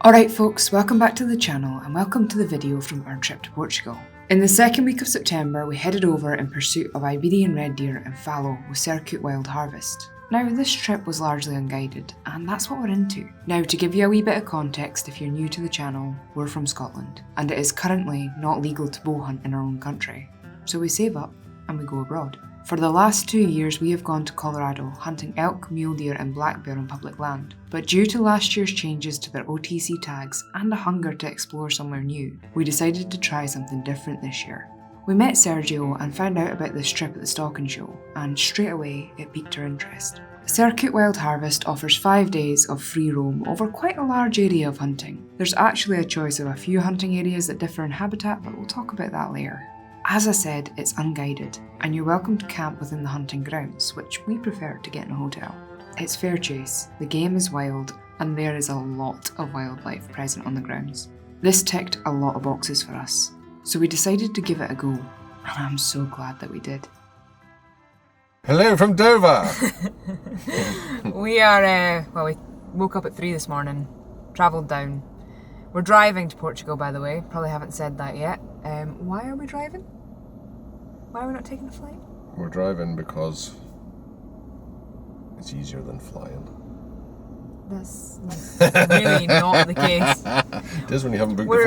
Alright folks, welcome back to the channel and welcome to the video from our trip to Portugal. In the second week of September we headed over in pursuit of Iberian red deer and fallow with Sercout Wild Harvest. Now this trip was largely unguided and that's what we're into. Now to give you a wee bit of context if you're new to the channel, we're from Scotland and it is currently not legal to bow hunt in our own country. So we save up and we go abroad. For the last 2 years we have gone to Colorado hunting elk, mule deer and black bear on public land, but due to last year's changes to their OTC tags and a hunger to explore somewhere new, we decided to try something different this year. We met Sergio and found out about this trip at the stalking show, and straight away it piqued our interest. Sercout Wild Harvest offers 5 days of free roam over quite a large area of hunting. There's actually a choice of a few hunting areas that differ in habitat, but we'll talk about that later. As I said, it's unguided, and you're welcome to camp within the hunting grounds, which we prefer to get in a hotel. It's fair chase, the game is wild, and there is a lot of wildlife present on the grounds. This ticked a lot of boxes for us, so we decided to give it a go, and I'm so glad that we did. Hello from Dover! We woke up at 3 this morning, travelled down. We're driving to Portugal, by the way, probably haven't said that yet. Why are we driving? Why are we not taking a flight? We're driving because it's easier than flying. That's really not the case. It is when you haven't booked the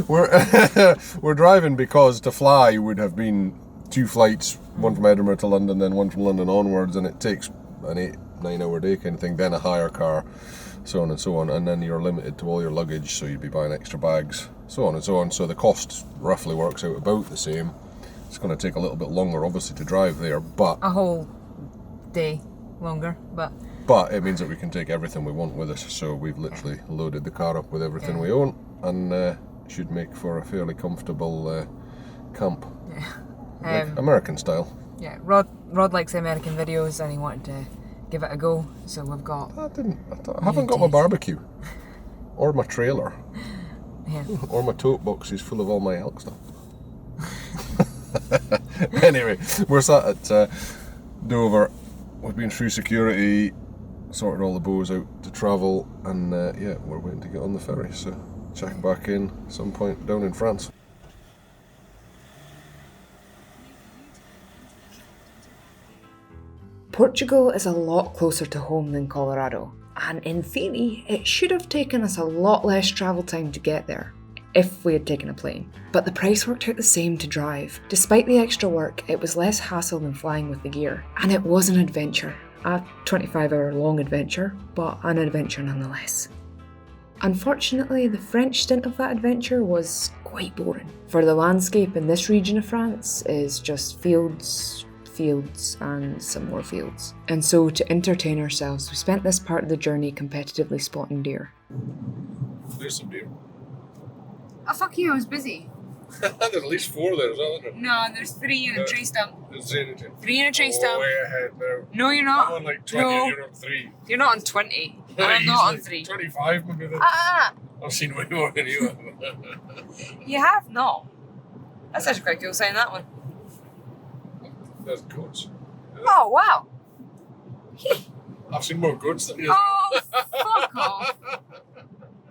flight. We're driving because to fly would have been 2 flights, one from Edinburgh to London, then one from London onwards, and it takes an 8-9 hour day kind of thing, then a hire car, so on and so on, and then you're limited to all your luggage, so you'd be buying extra bags, so on and so on. So the cost roughly works out about the same. It's going to take a little bit longer obviously to drive there, but a whole day longer, but it means that we can take everything we want with us. So we've literally loaded the car up with everything we own, and should make for a fairly comfortable camp, like American style. Yeah, Rod likes the American videos and he wanted to give it a go, so we've got... I haven't got my barbecue, or my trailer, or my tote boxes full of all my elk stuff. Anyway, we're sat at Dover. We've been through security, sorted all the bows out to travel, and we're waiting to get on the ferry, so check back in some point down in France. Portugal is a lot closer to home than Colorado, and in theory, it should have taken us a lot less travel time to get there, if we had taken a plane. But the price worked out the same to drive. Despite the extra work, it was less hassle than flying with the gear, and it was an adventure. A 25-hour long adventure, but an adventure nonetheless. Unfortunately, the French stint of that adventure was quite boring, for the landscape in this region of France is just fields and some more fields. And so to entertain ourselves, we spent this part of the journey competitively spotting deer. There's some deer. Oh fuck you, I was busy. There's at least 4 there, isn't there? No, there's 3 in a tree stump. There's 3 in a tree. 3 in a tree stump. Way ahead now. No, you're not. I'm on like 20 and you're on 3. You're not on 20. And I'm not on 3. 25 maybe then. I've seen way more than you have. You have not. That's actually quite cool saying that one. There's goats. Oh, wow. I've seen more goats than you. Oh, fuck off.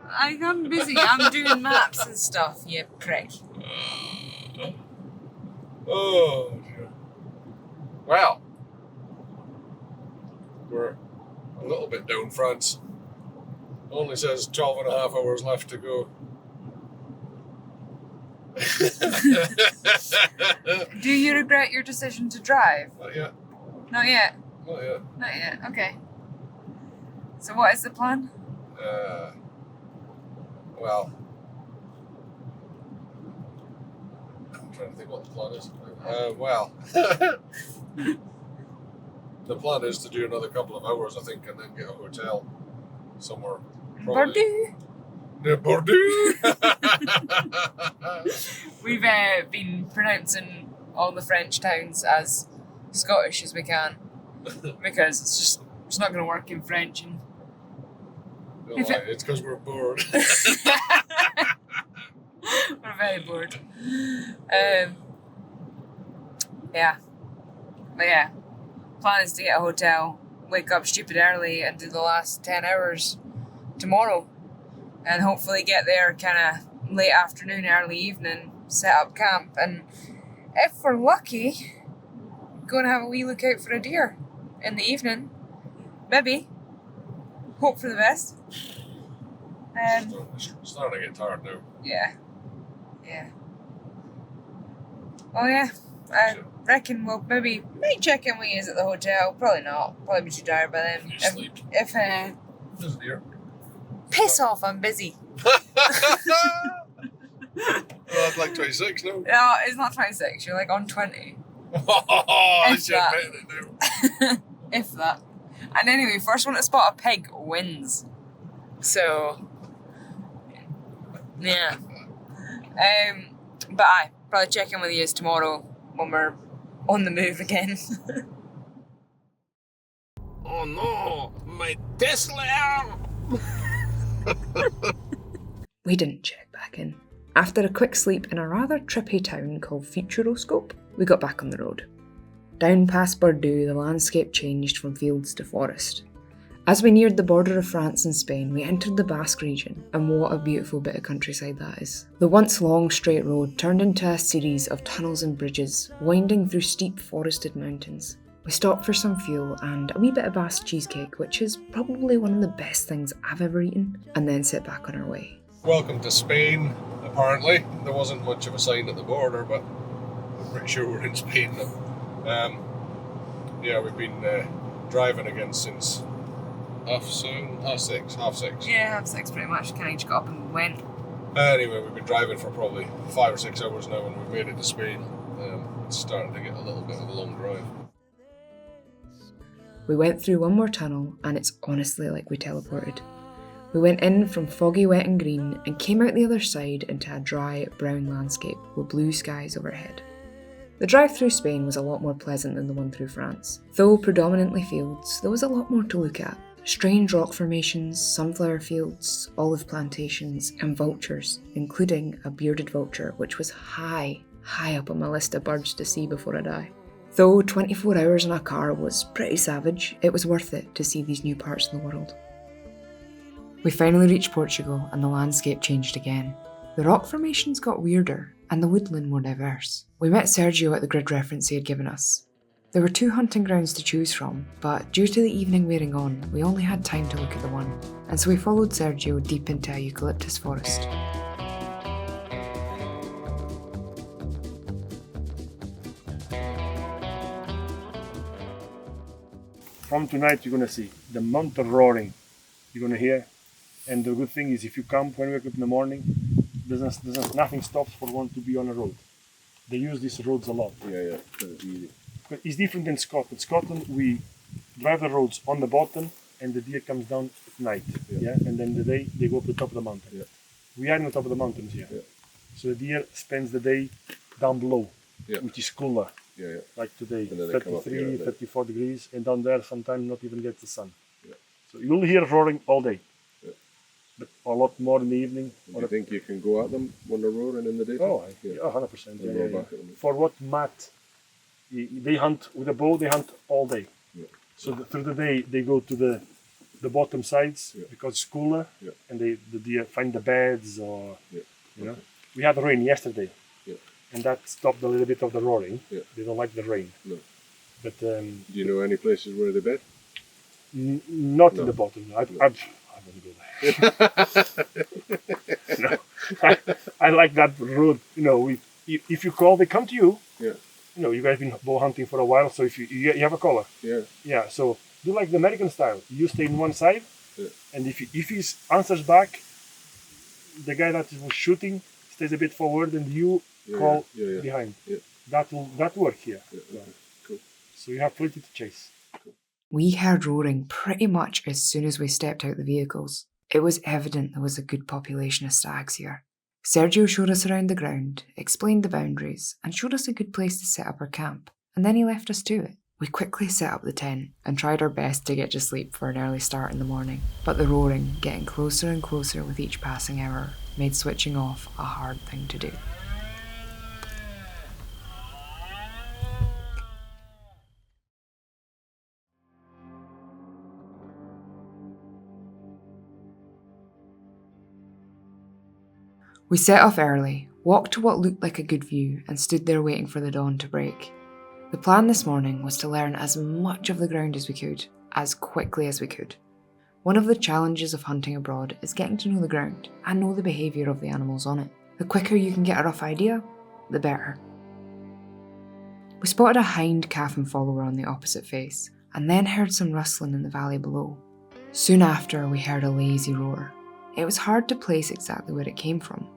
I'm busy. I'm doing maps and stuff, you prick. Oh, dear. Well, we're a little bit down France. Only says 12 and a half hours left to go. Do you regret your decision to drive? Not yet. Not yet? Not yet. Not yet, okay. So what is the plan? Well, I'm trying to think what the plan is. The plan is to do another couple of hours, I think, and then get a hotel somewhere. Bordeaux? Near Bordeaux! We've been pronouncing all the French towns as Scottish as we can because it's not going to work in French. And No, it's because we're bored. We're very bored. Yeah. But yeah, plan is to get a hotel wake up stupid early and do the last 10 hours tomorrow. And hopefully get there kind of late afternoon, early evening, set up camp. And if we're lucky, go and have a wee look out for a deer in the evening. Maybe. Hope for the best. Starting to get tired now. Yeah. Oh yeah, I reckon we'll maybe check in with you at the hotel. Probably not. Probably be too tired by then. You sleep. If There's a deer. piss off, I'm busy. That's like 26 now. No, it's not 26. You're like on 20. I If that. If that. And anyway, first one to spot a pig wins. So, yeah. But I probably check in with you tomorrow when we're on the move again. Oh no, my Tesla! We didn't check back in. After a quick sleep in a rather trippy town called Futuroscope, we got back on the road. Down past Bordeaux, the landscape changed from fields to forest. As we neared the border of France and Spain, we entered the Basque region, and what a beautiful bit of countryside that is. The once long straight road turned into a series of tunnels and bridges, winding through steep forested mountains. We stopped for some fuel and a wee bit of Basque cheesecake, which is probably one of the best things I've ever eaten, and then set back on our way. Welcome to Spain, apparently. There wasn't much of a sign at the border, but I'm pretty sure we're in Spain now. Yeah, we've been driving again since half six. Yeah, 6 pretty much. Kind of just got up and went. Anyway, we've been driving for probably 5 or 6 hours now, and we've made it to Spain. It's starting to get a little bit of a long drive. We went through one more tunnel, and it's honestly like we teleported. We went in from foggy, wet and green, and came out the other side into a dry, brown landscape with blue skies overhead. The drive through Spain was a lot more pleasant than the one through France. Though predominantly fields, there was a lot more to look at. Strange rock formations, sunflower fields, olive plantations, and vultures, including a bearded vulture, which was high up on my list of birds to see before I die. Though 24 hours in a car was pretty savage, it was worth it to see these new parts of the world. We finally reached Portugal, and the landscape changed again. The rock formations got weirder, and the woodland more diverse. We met Sergio at the grid reference he had given us. There were 2 hunting grounds to choose from, but due to the evening wearing on, we only had time to look at the one, and so we followed Sergio deep into a eucalyptus forest. From tonight, you're gonna see the mountain roaring. You're gonna hear, and the good thing is, if you camp when you wake up in the morning, nothing stops for one to be on a road. They use these roads a lot. Yeah, it's easy. But it's different than Scotland. Scotland, we drive the roads on the bottom, and the deer comes down at night. Yeah, and then the day they go up the top of the mountain. Yeah. We are on the top of the mountains here. Yeah. So the deer spends the day down below, which is cooler. Yeah. Like today, 33, 34 degrees, and down there sometimes not even get the sun. Yeah. So you'll hear roaring all day, but a lot more in the evening. Do you think you can go at them when they're roaring in the daytime? Oh, 100%. Yeah. For what Matt, they hunt with a bow, they hunt all day. Yeah. So through the day, they go to the bottom sides because it's cooler, and the deer find the beds or, you know. We had rain yesterday. And that stopped a little bit of the roaring. Yeah. They don't like the rain. No. But do you know any places where they bed? Not in the bottom. I wouldn't go there. No. I like that road. You know, if you call, they come to you. Yeah. You know, you guys been bow hunting for a while, so if you have a caller. Yeah. Yeah. So do like the American style. You stay in one side, and if he answers back, the guy that was shooting stays a bit forward, and you. Call behind. Yeah. That work here. Yeah. Cool. So you have plenty to chase. Cool. We heard roaring pretty much as soon as we stepped out the vehicles. It was evident there was a good population of stags here. Sergio showed us around the ground, explained the boundaries, and showed us a good place to set up our camp, and then he left us to it. We quickly set up the tent and tried our best to get to sleep for an early start in the morning, but the roaring, getting closer and closer with each passing hour, made switching off a hard thing to do. We set off early, walked to what looked like a good view, and stood there waiting for the dawn to break. The plan this morning was to learn as much of the ground as we could, as quickly as we could. One of the challenges of hunting abroad is getting to know the ground and know the behaviour of the animals on it. The quicker you can get a rough idea, the better. We spotted a hind calf and follower on the opposite face, and then heard some rustling in the valley below. Soon after, we heard a lazy roar. It was hard to place exactly where it came from,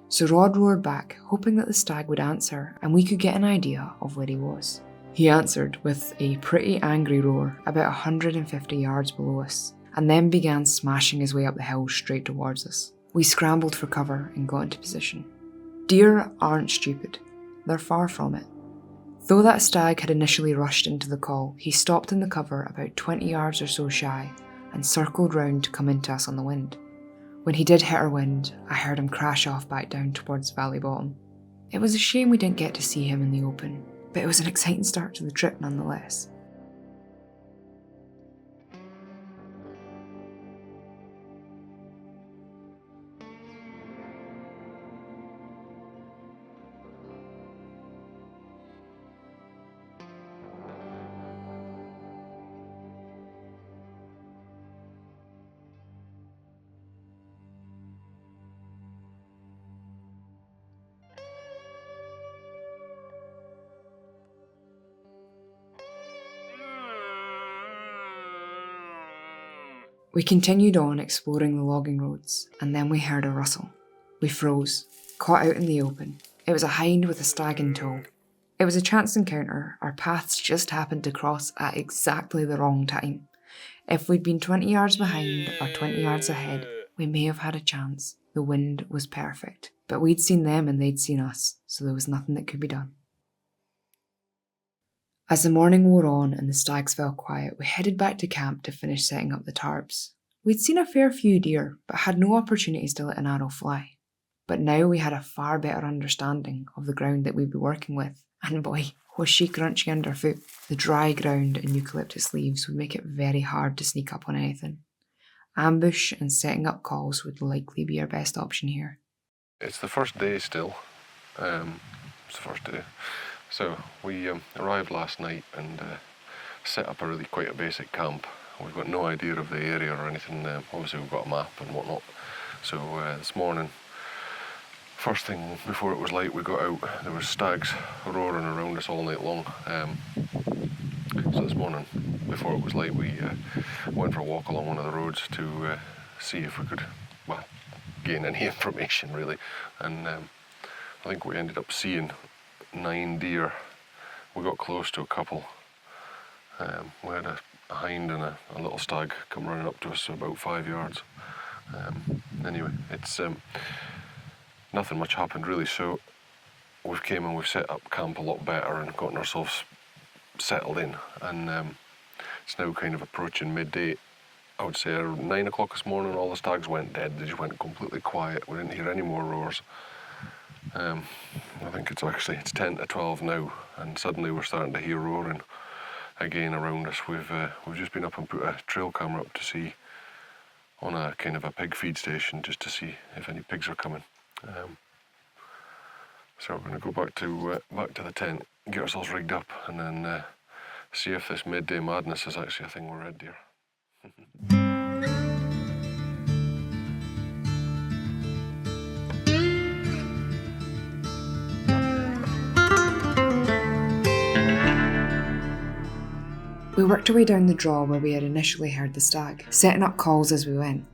so Rod roared back, hoping that the stag would answer and we could get an idea of where he was. He answered with a pretty angry roar about 150 yards below us, and then began smashing his way up the hill straight towards us. We scrambled for cover and got into position. Deer aren't stupid. They're far from it. Though that stag had initially rushed into the call, he stopped in the cover about 20 yards or so shy and circled round to come into us on the wind. When he did hit our wind, I heard him crash off back down towards the valley bottom. It was a shame we didn't get to see him in the open, but it was an exciting start to the trip nonetheless. We continued on exploring the logging roads, and then we heard a rustle. We froze, caught out in the open. It was a hind with a stag in tow. It was a chance encounter. Our paths just happened to cross at exactly the wrong time. If we'd been 20 yards behind or 20 yards ahead, we may have had a chance. The wind was perfect, but we'd seen them and they'd seen us, so there was nothing that could be done. As the morning wore on and the stags fell quiet, we headed back to camp to finish setting up the tarps. We'd seen a fair few deer, but had no opportunities to let an arrow fly. But now we had a far better understanding of the ground that we'd be working with, and boy, was she crunchy underfoot. The dry ground and eucalyptus leaves would make it very hard to sneak up on anything. Ambush and setting up calls would likely be our best option here. It's the first day still. It's the first day. So we arrived last night and set up quite a basic camp. We've got no idea of the area or anything. Obviously we've got a map and whatnot. So this morning, first thing before it was light, we got out. There was stags roaring around us all night long. So this morning, before it was light, we went for a walk along one of the roads to see if we could, gain any information really. And I think we ended up seeing 9 deer. We got close to a couple. We had a hind and a little stag come running up to us about 5 yards. Anyway, it's nothing much happened really, so we've came and we've set up camp a lot better and gotten ourselves settled in, and it's now kind of approaching midday. I would say around 9 o'clock this morning all the stags went dead. They just went completely quiet. We didn't hear any more roars. I think it's 10 to 12 now, and suddenly we're starting to hear roaring again around us. We've just been up and put a trail camera up to see on a kind of a pig feed station, just to see if any pigs are coming. So we're going to go back to the tent, get ourselves rigged up, and then see if this midday madness is actually a thing with red deer. We worked our way down the draw where we had initially heard the stag, setting up calls as we went.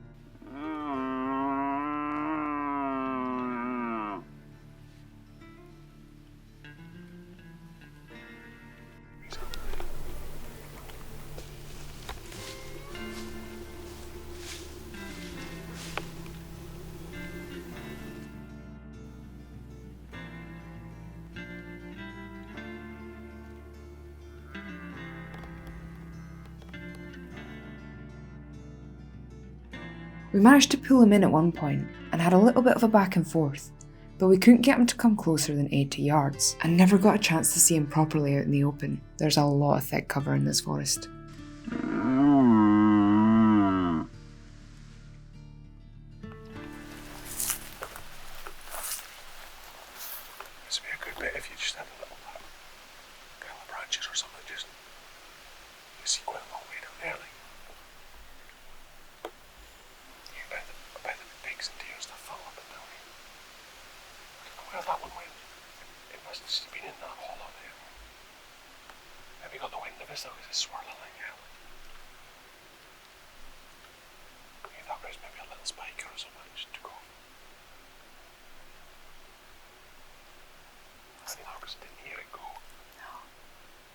We managed to pull him in at one point and had a little bit of a back and forth, but we couldn't get him to come closer than 80 yards and never got a chance to see him properly out in the open. There's a lot of thick cover in this forest. see quite a long way down there, like. I bet the pigs and deer stuff fall up and down here. I don't know where that one went. It must have just been in that hollow there. Maybe got the wind of it though, because it's swirling like hell. I thought there was maybe a little spiker or something just took off. I think I just didn't hear it go. No.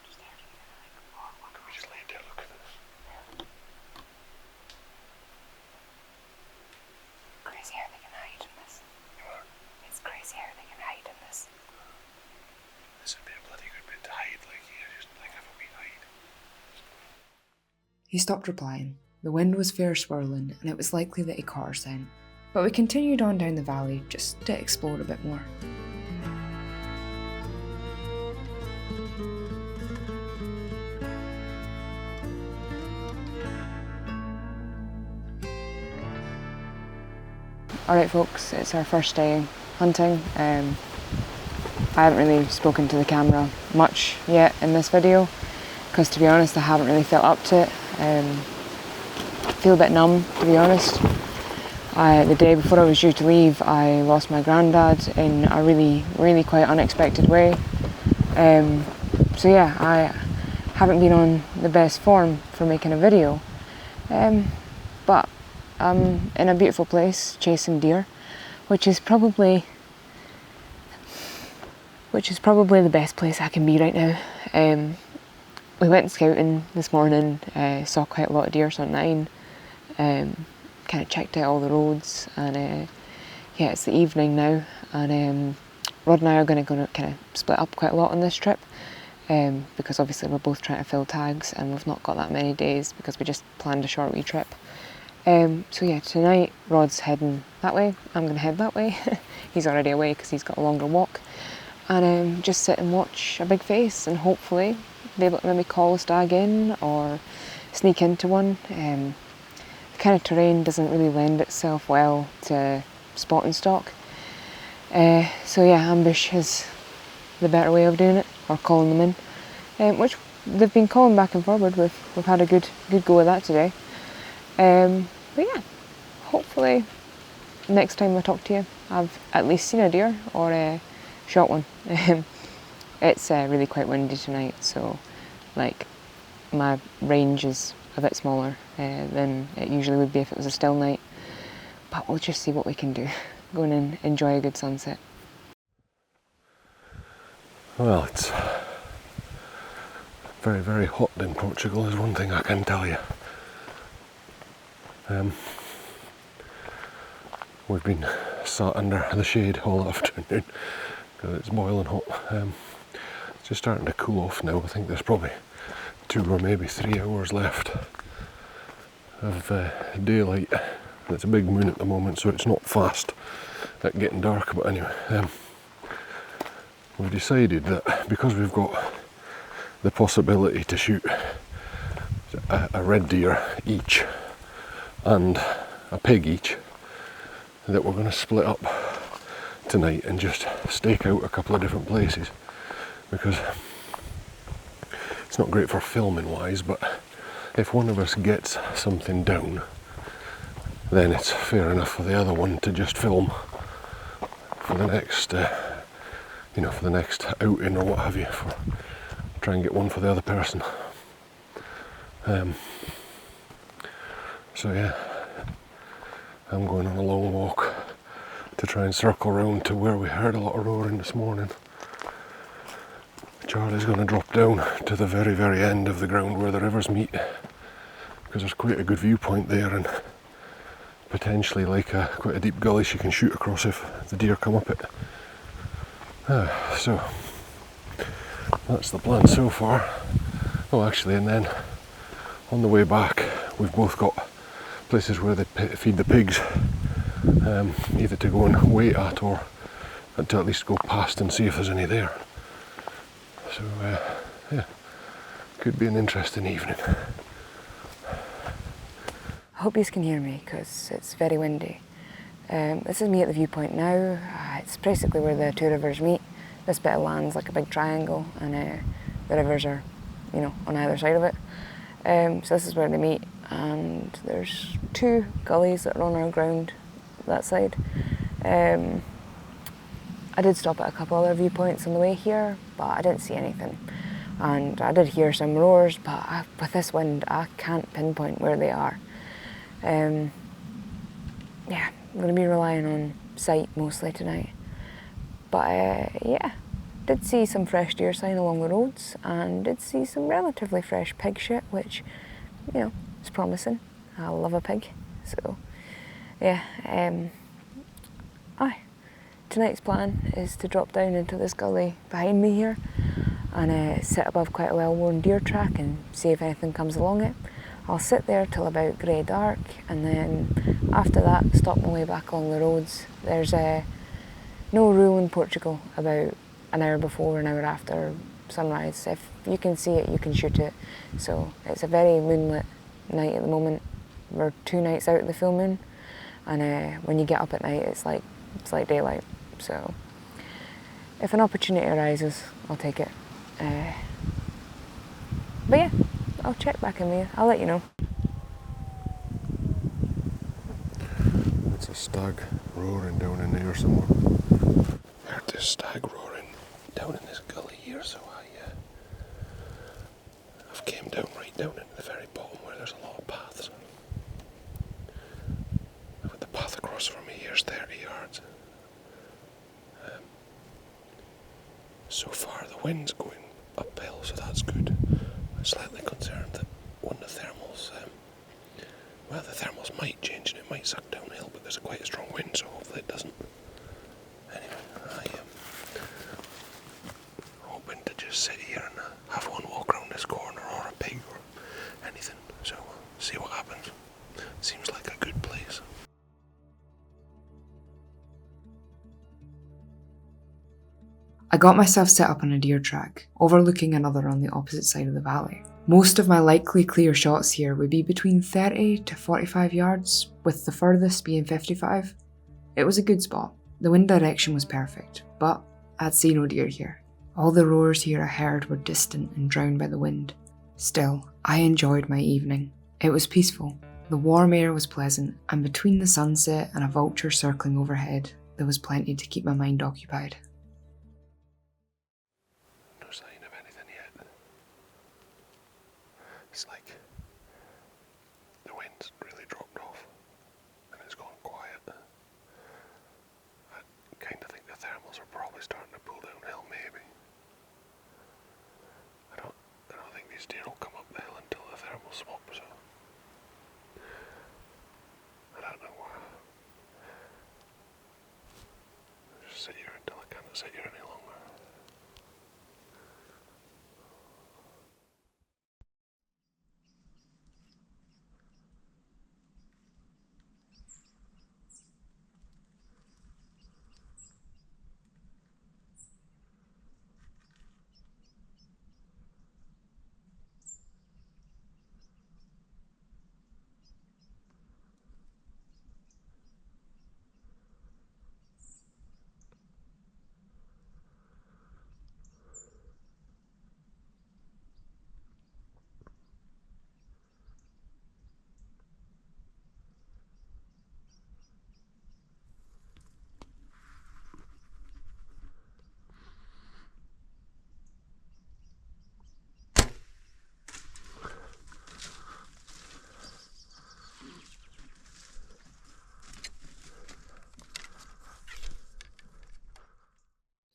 Just heard it like, oh, Could we just lay there looking at it? crazy how they can hide in this. It's crazy how they can hide in this. This would be a bloody good bit to hide, like here, just like have a wee hide. He stopped replying. The wind was fair swirling, and it was likely that he caught our scent. But we continued on down the valley just to explore a bit more. Alright folks, it's our first day hunting. I haven't really spoken to the camera much yet in this video, because to be honest I haven't really felt up to it. I feel a bit numb, to be honest. The day before I was due to leave, I lost my granddad in a really quite unexpected way. So yeah, I haven't been on the best form for making a video. But I'm in a beautiful place chasing deer, which is probably the best place I can be right now. We went scouting this morning, saw quite a lot of deer, saw 9, kind of checked out all the roads, and yeah, it's the evening now, and Rod and I are going to kind of split up quite a lot on this trip, because obviously we're both trying to fill tags and we've not got that many days because we just planned a short wee trip. So yeah, tonight Rod's heading that way, I'm going to head that way. He's already away because he's got a longer walk, and just sit and watch a big face and hopefully be able to maybe call a stag in or sneak into one. The kind of terrain doesn't really lend itself well to spot and stalk. So yeah, ambush is the better way of doing it, or calling them in, which they've been calling back and forward. We've had a good go of that today. But yeah, hopefully next time I talk to you I've at least seen a deer or shot one. It's really quite windy tonight, so like my range is a bit smaller than it usually would be if it was a still night, but we'll just see what we can do. Go in and enjoy a good sunset. Well, it's very hot in Portugal is one thing I can tell you. We've been sat under the shade all afternoon because it's boiling hot. It's just starting to cool off now. I think there's probably 2 or maybe 3 hours left of daylight. It's a big moon at the moment, so it's not fast at getting dark. But anyway, we've decided that because we've got the possibility to shoot a red deer each and a pig each, that we're going to split up tonight and just stake out a couple of different places, because it's not great for filming wise, but if one of us gets something down, then it's fair enough for the other one to just film for the next for the next outing or what have you, try and get one for the other person. So yeah, I'm going on a long walk to try and circle round to where we heard a lot of roaring this morning. Charlie's going to drop down to the very end of the ground where the rivers meet, because there's quite a good viewpoint there and potentially like quite a deep gully she can shoot across if the deer come up it. So that's the plan so far. Oh, actually, and then on the way back we've both got places where they feed the pigs, either to go and wait at or to at least go past and see if there's any there. So yeah, could be an interesting evening. I hope you can hear me because it's very windy. This is me at the viewpoint now. It's basically where the 2 rivers meet. This bit of land's like a big triangle, and the rivers are, on either side of it. So this is where they meet, and there's 2 gullies that are on our ground that side. I did stop at a couple other viewpoints on the way here, but I didn't see anything. And I did hear some roars, but with this wind, I can't pinpoint where they are. Yeah, I'm going to be relying on sight mostly tonight. But yeah, did see some fresh deer sign along the roads, and did see some relatively fresh pig shit, which, you know, is promising. I love a pig, so yeah. Tonight's plan is to drop down into this gully behind me here and sit above quite a well-worn deer track and see if anything comes along it. I'll sit there till about grey dark, and then after that stop my way back along the roads. There's no rule in Portugal about an hour before, an hour after sunrise. If you can see it, you can shoot it. So it's a very moonlit night at the moment. We're 2 nights out of the full moon, and when you get up at night, it's like daylight. So if an opportunity arises, I'll take it. But yeah, I'll check back in with you. I'll let you know. It's a stag roaring down in there somewhere. I heard this stag roaring down in this gully here, so I've came down right down into the very bottom where there's a lot of paths. I've got the path across from me here's 30 yards. So far the wind's going uphill, so that's good. I'm slightly concerned that one of the thermals, the thermals might change and it might suck downhill, but there's quite a strong wind, so hopefully it doesn't. Anyway, I am hoping to just sit here and have one walk around this corner, or a pig, or anything, so we'll see what happens. Seems like a good place. I got myself set up on a deer track, overlooking another on the opposite side of the valley. Most of my likely clear shots here would be between 30 to 45 yards, with the furthest being 55. It was a good spot. The wind direction was perfect, but I'd see no deer here. All the roars here I heard were distant and drowned by the wind. Still, I enjoyed my evening. It was peaceful. The warm air was pleasant, and between the sunset and a vulture circling overhead, there was plenty to keep my mind occupied. No sign of anything yet. It's like the wind's really dropped off and it's gone quiet. I kind of think the thermals are probably starting to pull downhill, maybe. I don't think these deer will come up the hill until the thermals swap, so I don't know. I'll just sit here until I can't sit here any longer.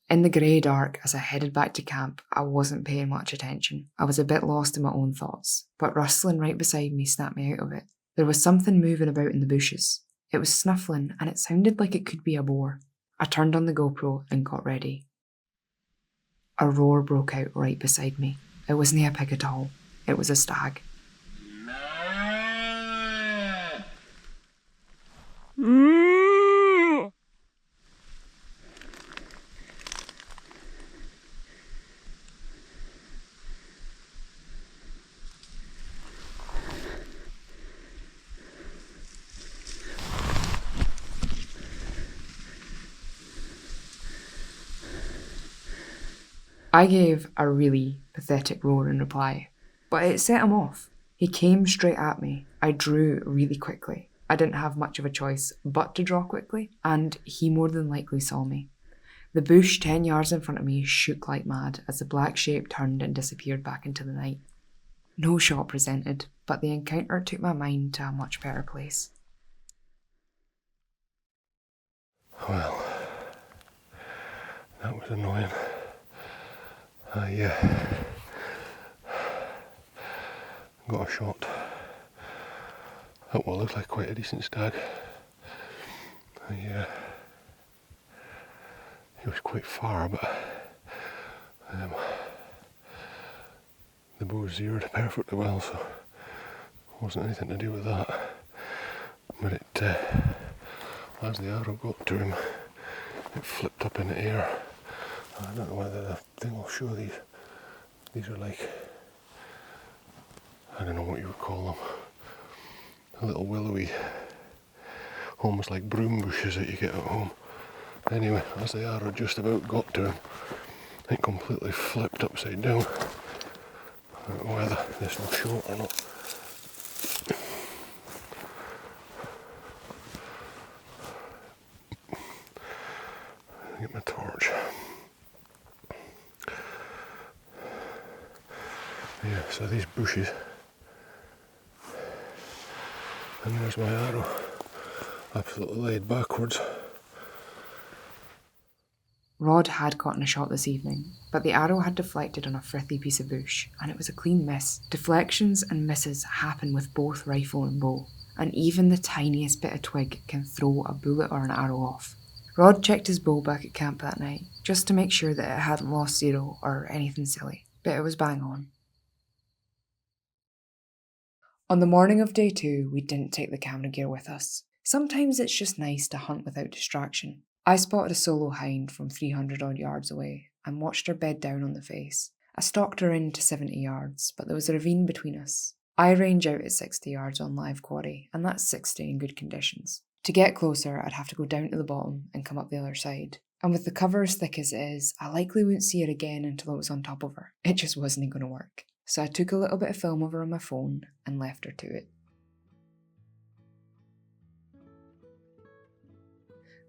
In the grey dark, as I headed back to camp, I wasn't paying much attention. I was a bit lost in my own thoughts, but rustling right beside me snapped me out of it. There was something moving about in the bushes. It was snuffling, and it sounded like it could be a boar. I turned on the GoPro and got ready. A roar broke out right beside me. It wasn't a pig at all. It was a stag. I gave a really pathetic roar in reply, but it set him off. He came straight at me. I drew really quickly. I didn't have much of a choice but to draw quickly, and he more than likely saw me. The bush 10 yards in front of me shook like mad as the black shape turned and disappeared back into the night. No shot presented, but the encounter took my mind to a much better place. Well, that was annoying. Got a shot at what looked like quite a decent stag. He was quite far, but the bow zeroed perfectly well, so it wasn't anything to do with that. But it, as the arrow got to him, it flipped up in the air. I don't know whether the thing will show these. These are like, I don't know what you would call them, a little willowy, almost like broom bushes that you get at home. Anyway, as the arrow just about got to him, it completely flipped upside down. I don't know whether this will show it or not. Get my torch. Yeah, so these bushes, and there's my arrow, absolutely laid backwards. Rod had gotten a shot this evening, but the arrow had deflected on a frothy piece of bush, and it was a clean miss. Deflections and misses happen with both rifle and bow, and even the tiniest bit of twig can throw a bullet or an arrow off. Rod checked his bow back at camp that night, just to make sure that it hadn't lost zero or anything silly, but it was bang on. On the morning of day 2, we didn't take the camera gear with us. Sometimes it's just nice to hunt without distraction. I spotted a solo hind from 300 odd yards away and watched her bed down on the face. I stalked her in to 70 yards, but there was a ravine between us. I range out at 60 yards on live quarry, and that's 60 in good conditions. To get closer, I'd have to go down to the bottom and come up the other side. And with the cover as thick as it is, I likely wouldn't see her again until I was on top of her. It just wasn't going to work. So I took a little bit of film of her on my phone and left her to it.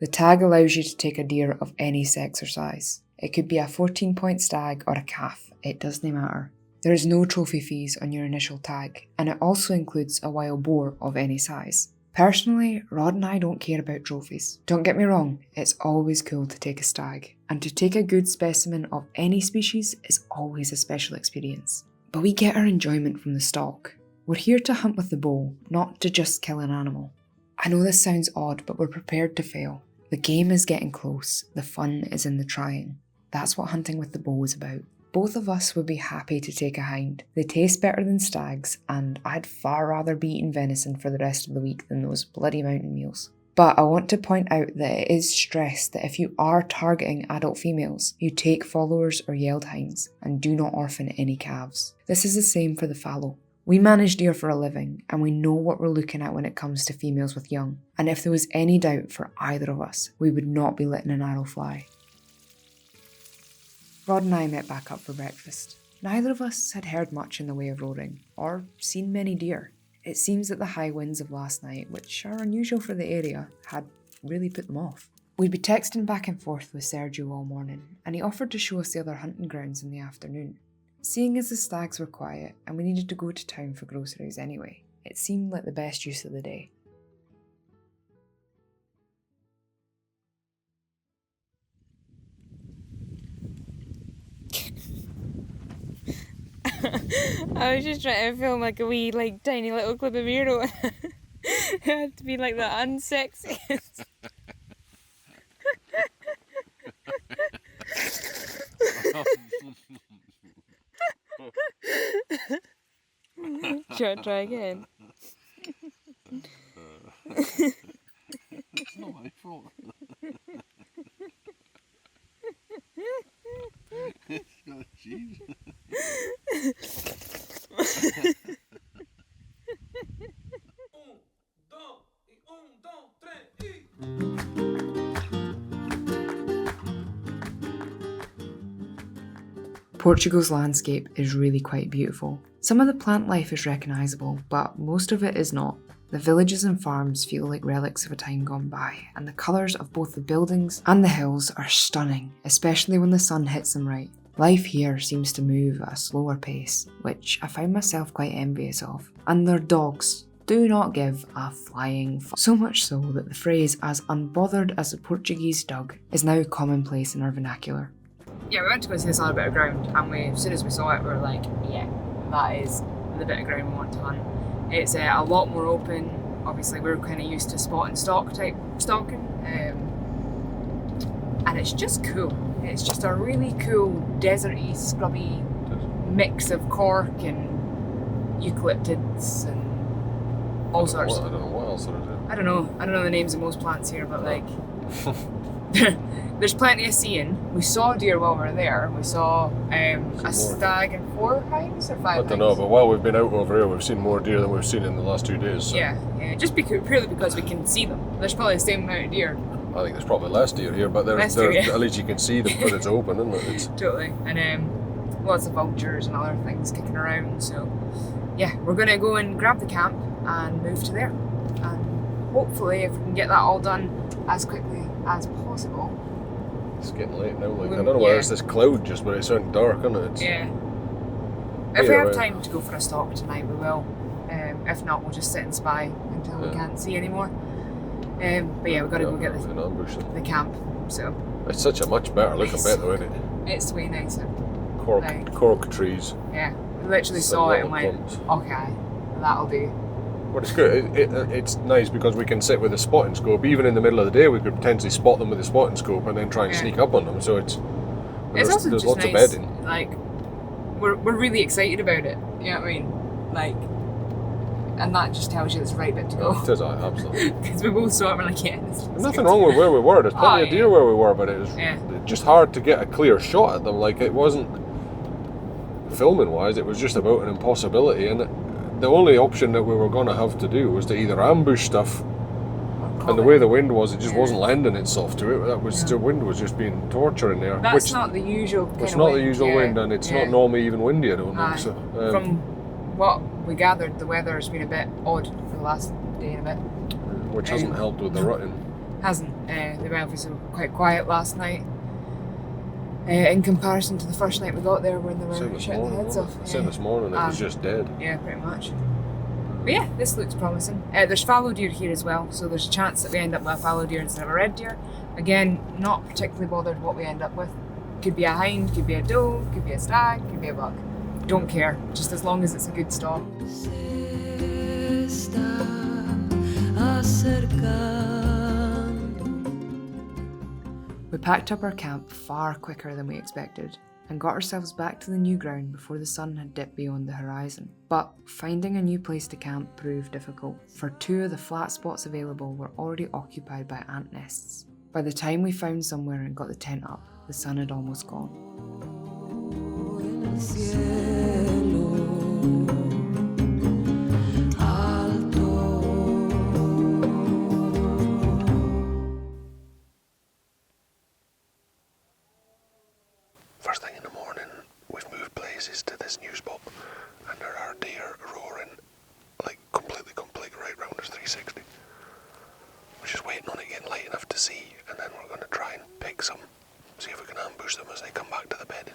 The tag allows you to take a deer of any sex or size. It could be a 14-point stag or a calf, it doesn't matter. There is no trophy fees on your initial tag, and it also includes a wild boar of any size. Personally, Rod and I don't care about trophies. Don't get me wrong, it's always cool to take a stag, and to take a good specimen of any species is always a special experience. But we get our enjoyment from the stalk. We're here to hunt with the bow, not to just kill an animal. I know this sounds odd, but we're prepared to fail. The game is getting close, the fun is in the trying. That's what hunting with the bow is about. Both of us would be happy to take a hind. They taste better than stags, and I'd far rather be eating venison for the rest of the week than those bloody mountain meals. But I want to point out that it is stressed that if you are targeting adult females, you take followers or yelled hinds, and do not orphan any calves. This is the same for the fallow. We manage deer for a living, and we know what we're looking at when it comes to females with young, and if there was any doubt for either of us, we would not be letting an arrow fly. Rod and I met back up for breakfast. Neither of us had heard much in the way of roaring, or seen many deer. It seems that the high winds of last night, which are unusual for the area, had really put them off. We'd be texting back and forth with Sergio all morning, and he offered to show us the other hunting grounds in the afternoon. Seeing as the stags were quiet and we needed to go to town for groceries anyway, it seemed like the best use of the day. I was just trying to film like a wee, like, tiny little clip of Miro. It had to be like the unsexiest. Sure, try again. It's not my fault. Oh, jeez. Portugal's landscape is really quite beautiful. Some of the plant life is recognisable, but most of it is not. The villages and farms feel like relics of a time gone by, and the colours of both the buildings and the hills are stunning, especially when the sun hits them right. Life here seems to move at a slower pace, which I find myself quite envious of. And their dogs do not give a flying fuck. So much so that the phrase "as unbothered as a Portuguese dog" is now commonplace in our vernacular. Yeah, we went to go see this other bit of ground, and as soon as we saw it, we were like, yeah, that is the bit of ground we want to hunt. It's a lot more open. Obviously, we're kind of used to spot and stalk type stalking, and it's just cool. It's just a really cool deserty, scrubby mix of cork and eucalyptids and all sorts. I don't know what else there is. I don't know the names of most plants here, but like there's plenty of seeing. We saw deer while we were there. We saw a stag and 4 hinds or 5 hinds. I don't know, but while we've been out over here, we've seen more deer than we've seen in the last 2 days. So. Yeah, just purely because we can see them. There's probably the same amount of deer. I think there's probably less deer here, but at least you can see them because it's open, isn't it? It's... Totally. And lots of vultures and other things kicking around. So yeah, we're going to go and grab the camp and move to there. And hopefully, if we can get that all done as quickly as possible. It's getting late now. Like, I don't know whether it's this cloud just, but it's sounding dark, isn't it? Yeah. If we have time to go for a stalk tonight, we will. If not, we'll just sit and spy until we can't see anymore. But yeah, we've got to go get the camp. So it's such a much better looking bit, though, isn't it? It's way nicer. Cork trees. Yeah, we literally saw it and went, okay, that'll do. But it's good. It's nice because we can sit with a spotting scope. Even in the middle of the day, we could potentially spot them with a spotting scope and then try and sneak up on them. So there's also lots just of nice, bedding. Like, we're really excited about it. You know what I mean? Like, and that just tells you it's the right bit to go. It is, absolutely. Because we both saw it and we're like, yeah, there's nothing wrong with where we were. There's plenty of deer where we were, but it was just hard to get a clear shot at them. Like, it wasn't filming wise, it was just about an impossibility. And the only option that we were going to have to do was to either ambush stuff, and the way the wind was, it just wasn't lending itself to it. The wind was just being torturing there. That's not the usual kind of wind. It's not the usual wind, and it's not normally even windy, I don't think. So, from what we gathered, the weather has been a bit odd for the last day and a bit. Which hasn't helped with the rutting. Hasn't. The weather was quite quiet last night. In comparison to the first night we got there when they were shutting the heads off. Same this morning, it was just dead. Yeah, pretty much. But yeah, this looks promising. There's fallow deer here as well, so there's a chance that we end up with a fallow deer instead of a red deer. Again, not particularly bothered what we end up with. Could be a hind, could be a doe, could be a stag, could be a buck. Don't care, just as long as it's a good stalk. We packed up our camp far quicker than we expected and got ourselves back to the new ground before the sun had dipped beyond the horizon. But finding a new place to camp proved difficult, for 2 of the flat spots available were already occupied by ant nests. By the time we found somewhere and got the tent up, the sun had almost gone. First thing in the morning, we've moved places to this new spot, and there are deer roaring, like completely right round us 360. We're just waiting on it getting light enough to see, and then we're going to try and pick some, see if we can ambush them as they come back to the bedding.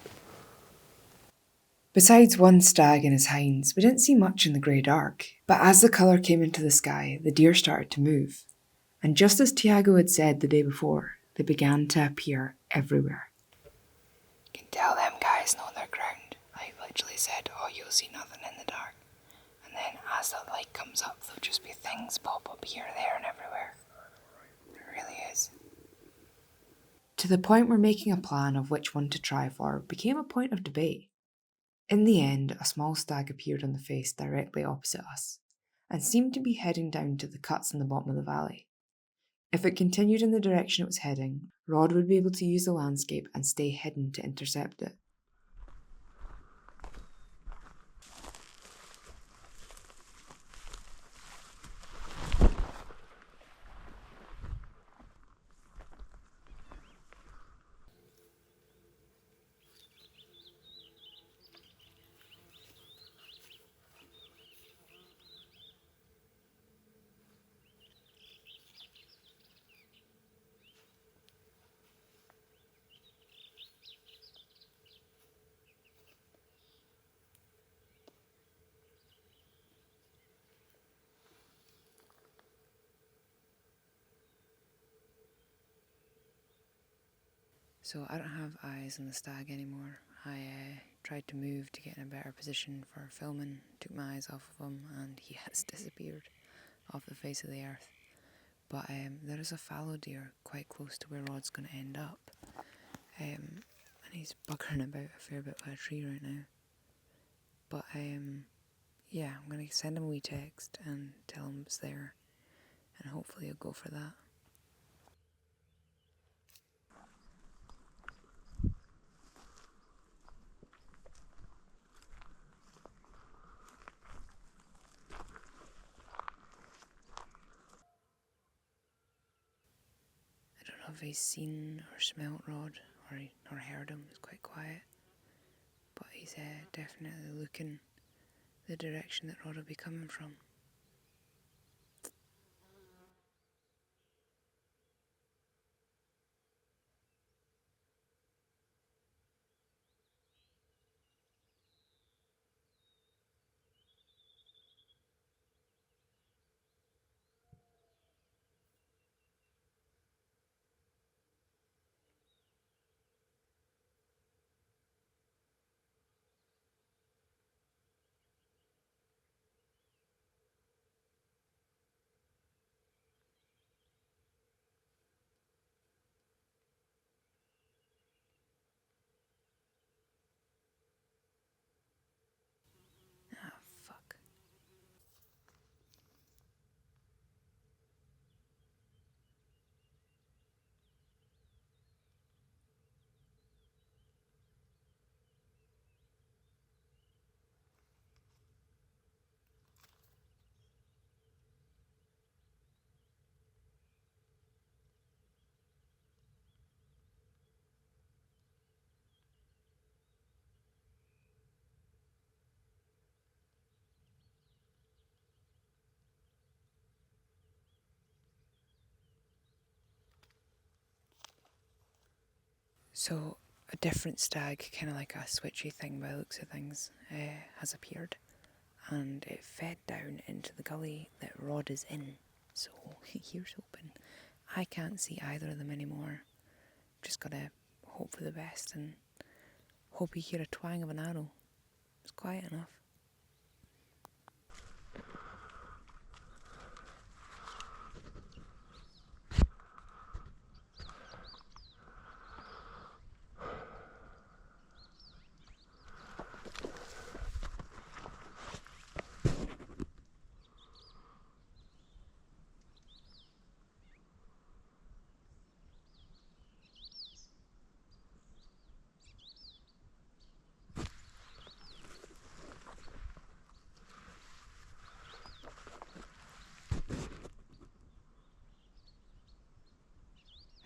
Besides one stag and his hinds, we didn't see much in the grey dark, but as the colour came into the sky, the deer started to move. And just as Tiago had said the day before, they began to appear everywhere. You can tell them guys know their ground. I literally said, oh, you'll see nothing in the dark. And then as the light comes up, there'll just be things pop up here, there and everywhere. It really is. To the point where making a plan of which one to try for became a point of debate. In the end, a small stag appeared on the face directly opposite us, and seemed to be heading down to the cuts in the bottom of the valley. If it continued in the direction it was heading, Rod would be able to use the landscape and stay hidden to intercept it. So I don't have eyes on the stag anymore. I tried to move to get in a better position for filming, took my eyes off of him, and he has disappeared off the face of the earth. But there is a fallow deer quite close to where Rod's going to end up. And he's buggering about a fair bit by a tree right now. But yeah, I'm going to send him a wee text and tell him it's there. And hopefully he'll go for that. I don't know if he's seen or smelt Rod or heard him. It's quite quiet. But he's definitely looking the direction that Rod will be coming from. Ah, fuck. So a different stag, kind of like a switchy thing by the looks of things, has appeared. And it fed down into the gully that Rod is in. So here's hoping. I can't see either of them anymore. Just gotta hope for the best and hope you hear a twang of an arrow. It's quiet enough.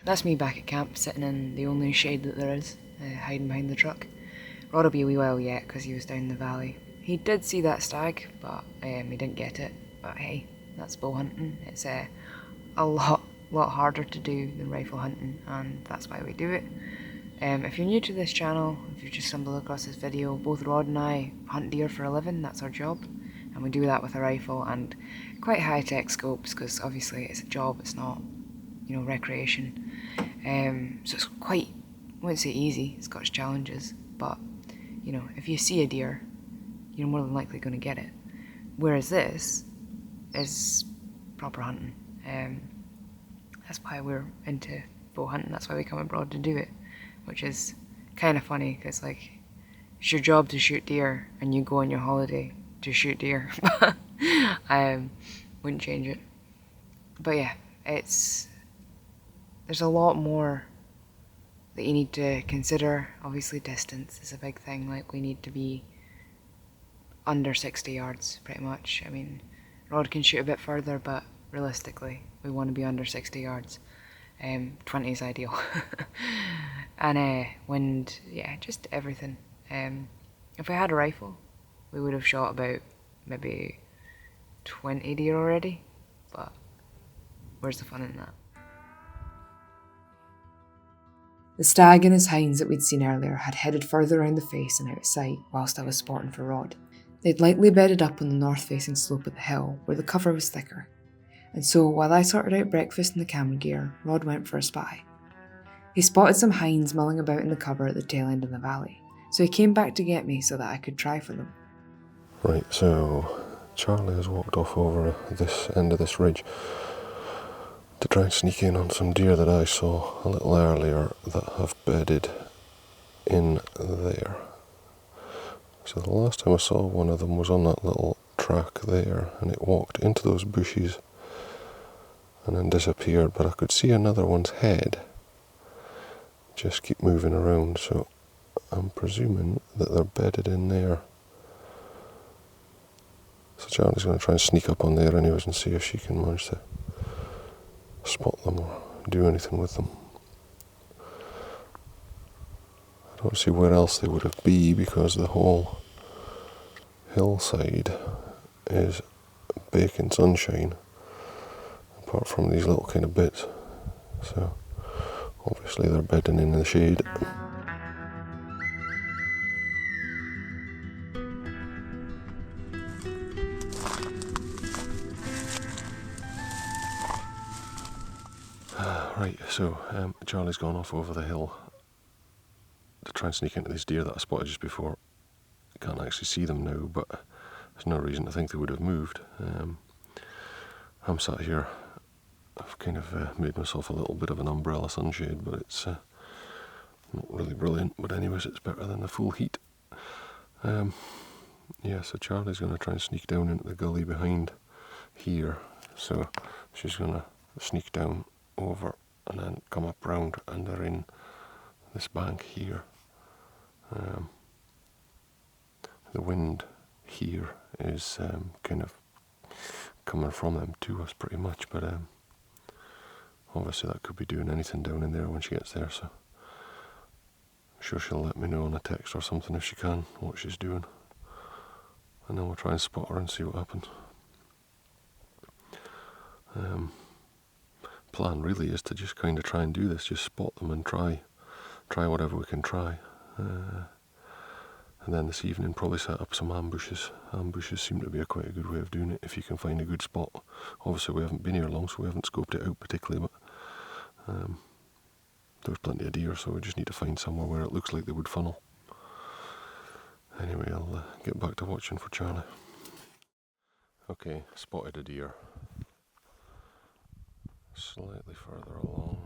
That's me back at camp, sitting in the only shade that there is, hiding behind the truck. Rod'll be a wee while yet, because he was down the valley. He did see that stag, but he didn't get it. But hey, that's bow hunting. It's a lot harder to do than rifle hunting, and that's why we do it. If you're new to this channel, if you've just stumbled across this video, both Rod and I hunt deer for a living. That's our job, and we do that with a rifle and quite high-tech scopes, because obviously it's a job, it's not, you know, recreation. So it's quite, I wouldn't say easy, it's got its challenges, but, you know, if you see a deer, you're more than likely going to get it. Whereas this is proper hunting. That's why we're into bow hunting, that's why we come abroad to do it, which is kind of funny, because, like, it's your job to shoot deer, and you go on your holiday to shoot deer. I wouldn't change it. But yeah, there's a lot more that you need to consider. Obviously distance is a big thing, like we need to be under 60 yards pretty much. I mean, Rod can shoot a bit further, but realistically we want to be under 60 yards. 20 is ideal. And wind, yeah, just everything. If we had a rifle, we would have shot about maybe 20 deer already, but where's the fun in that? The stag and his hinds that we'd seen earlier had headed further around the face and out of sight whilst I was spotting for Rod. They'd lightly bedded up on the north-facing slope of the hill, where the cover was thicker, and so while I sorted out breakfast and the camera gear, Rod went for a spy. He spotted some hinds mulling about in the cover at the tail end of the valley, so he came back to get me so that I could try for them. Right, so Charlie has walked off over this end of this ridge to try and sneak in on some deer that I saw a little earlier that have bedded in there. So the last time I saw one of them was on that little track there, and it walked into those bushes and then disappeared, but I could see another one's head just keep moving around, so I'm presuming that they're bedded in there. So Charlie's going to try and sneak up on there anyways and see if she can manage to spot them or do anything with them. I don't see where else they would have be because the whole hillside is baking sunshine apart from these little kind of bits, so obviously they're bedding in the shade. Right, so Charlie's gone off over the hill to try and sneak into these deer that I spotted just before. I can't actually see them now, but there's no reason to think they would have moved. I'm sat here. I've kind of made myself a little bit of an umbrella sunshade, but it's not really brilliant. But anyways, it's better than the full heat. Yeah, so Charlie's going to try and sneak down into the gully behind here. So she's going to sneak down over and then come up round, and they're in this bank here. The wind here is kind of coming from them to us pretty much, but obviously that could be doing anything down in there when she gets there, so I'm sure she'll let me know on a text or something if she can what she's doing, and then we'll try and spot her and see what happens. Plan really is to just kind of try and do this, just spot them and try whatever we can try. And then this evening probably set up some ambushes. Ambushes seem to be quite a good way of doing it if you can find a good spot. Obviously we haven't been here long, so we haven't scoped it out particularly, but there's plenty of deer, so we just need to find somewhere where it looks like they would funnel. Anyway, I'll get back to watching for Charlie. Okay, spotted a deer. Slightly further along.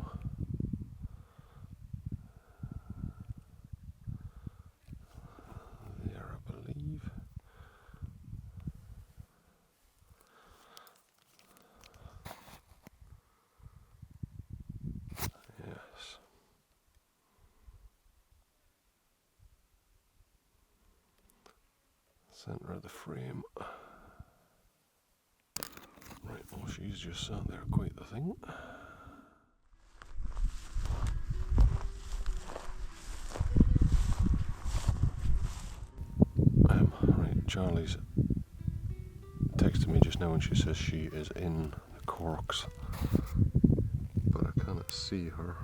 There, I believe. Yes. Centre of the frame. Right, well, she's just sat there quite the thing. Right, Charlie's texted me just now and she says she is in the corks, but I cannot see her.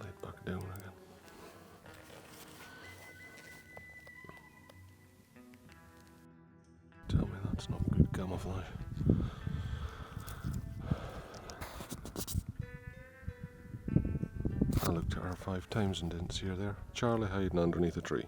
Laid back down again. Tell me that's not good camouflage. I looked at her 5 times and didn't see her there. Charlie hiding underneath a tree.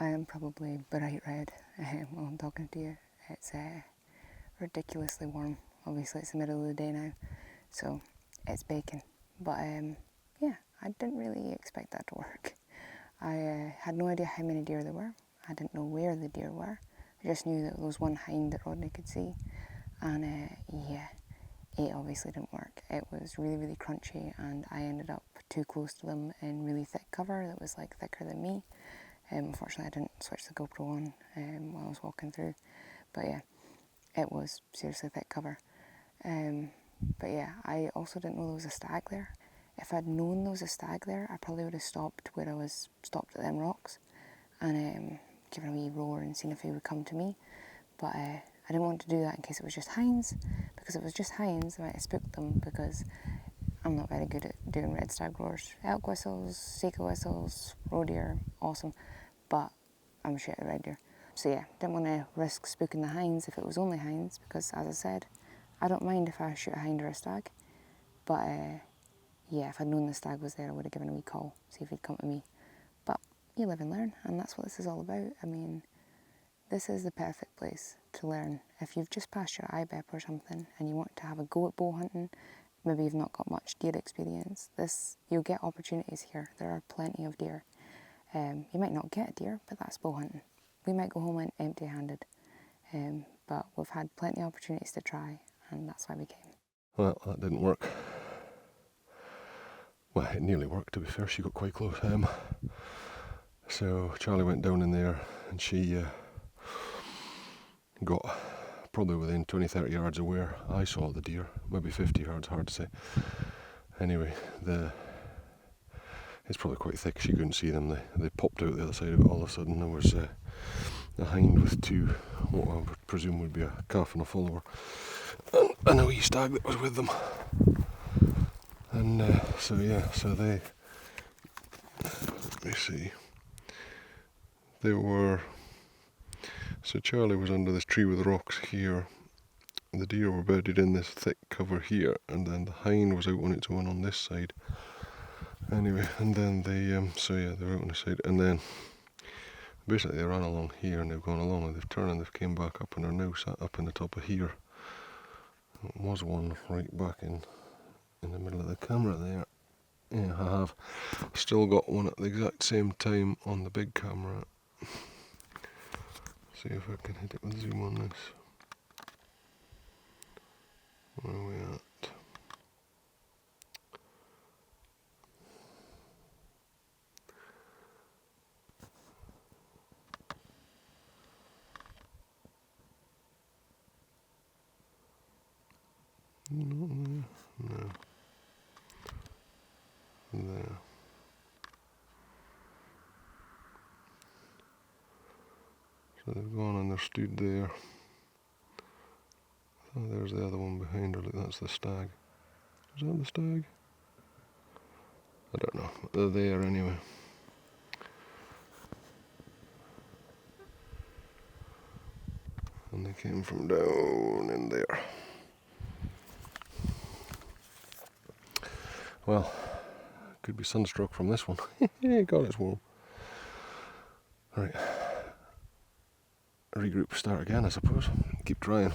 I am probably bright red while I'm talking to you. It's ridiculously warm. Obviously it's the middle of the day now, so it's baking. But yeah, I didn't really expect that to work. I had no idea how many deer there were. I didn't know where the deer were. I just knew that there was one hind that Rodney could see. And yeah, it obviously didn't work. It was really, really crunchy, and I ended up too close to them in really thick cover that was like thicker than me. Unfortunately, I didn't switch the GoPro on while I was walking through. But yeah, it was seriously thick cover. But yeah, I also didn't know there was a stag there. If I'd known there was a stag there, I probably would have stopped where I was stopped at them rocks and given a wee roar and seen if he would come to me. But I didn't want to do that in case it was just hinds, because if it was just hinds, I might have spooked them, because I'm not very good at doing red stag roars. Elk whistles, Sercout whistles, roe deer, awesome, but I'm shit at red deer. So yeah, didn't want to risk spooking the hinds if it was only hinds, because as I said, I don't mind if I shoot a hind or a stag, but yeah, if I'd known the stag was there, I would have given a wee call, see if he'd come to me. But you live and learn, and that's what this is all about. I mean, this is the perfect place to learn. If you've just passed your IBEP or something and you want to have a go at bow hunting, maybe you've not got much deer experience, you'll get opportunities here. There are plenty of deer. You might not get a deer, but that's bow hunting. We might go home empty-handed, but we've had plenty of opportunities to try, and that's why we came. Well, that didn't work. Well, it nearly worked, to be fair. She got quite close. So Charlie went down in there, and she got probably within 20-30 yards of where I saw the deer, maybe 50 yards, hard to say. Anyway, it's probably quite thick, she couldn't see them. They popped out the other side of it all of a sudden. There was a hind with two, what I would presume would be a calf and a follower, and a wee stag that was with them. And so yeah, so they, let me see, they were, so Charlie was under this tree with rocks here, the deer were bedded in this thick cover here, and then the hind was out on its own on this side. Anyway, and then they, so yeah, they were out on the side, and then basically they ran along here, and they've gone along, and they've turned and they've came back up, and are now sat up in the top of here. There was one right back in the middle of the camera there. Yeah, I have still got one at the exact same time on the big camera. See if I can hit it with zoom on this. Where are we at? Not there. No. There. So they've gone and they're stood there. Oh, there's the other one behind her, look, that's the stag. Is that the stag? I don't know, but they're there anyway. And they came from down in there. Well, could be sunstroke from this one. God, it's warm. Right. Regroup, start again, I suppose. Keep trying.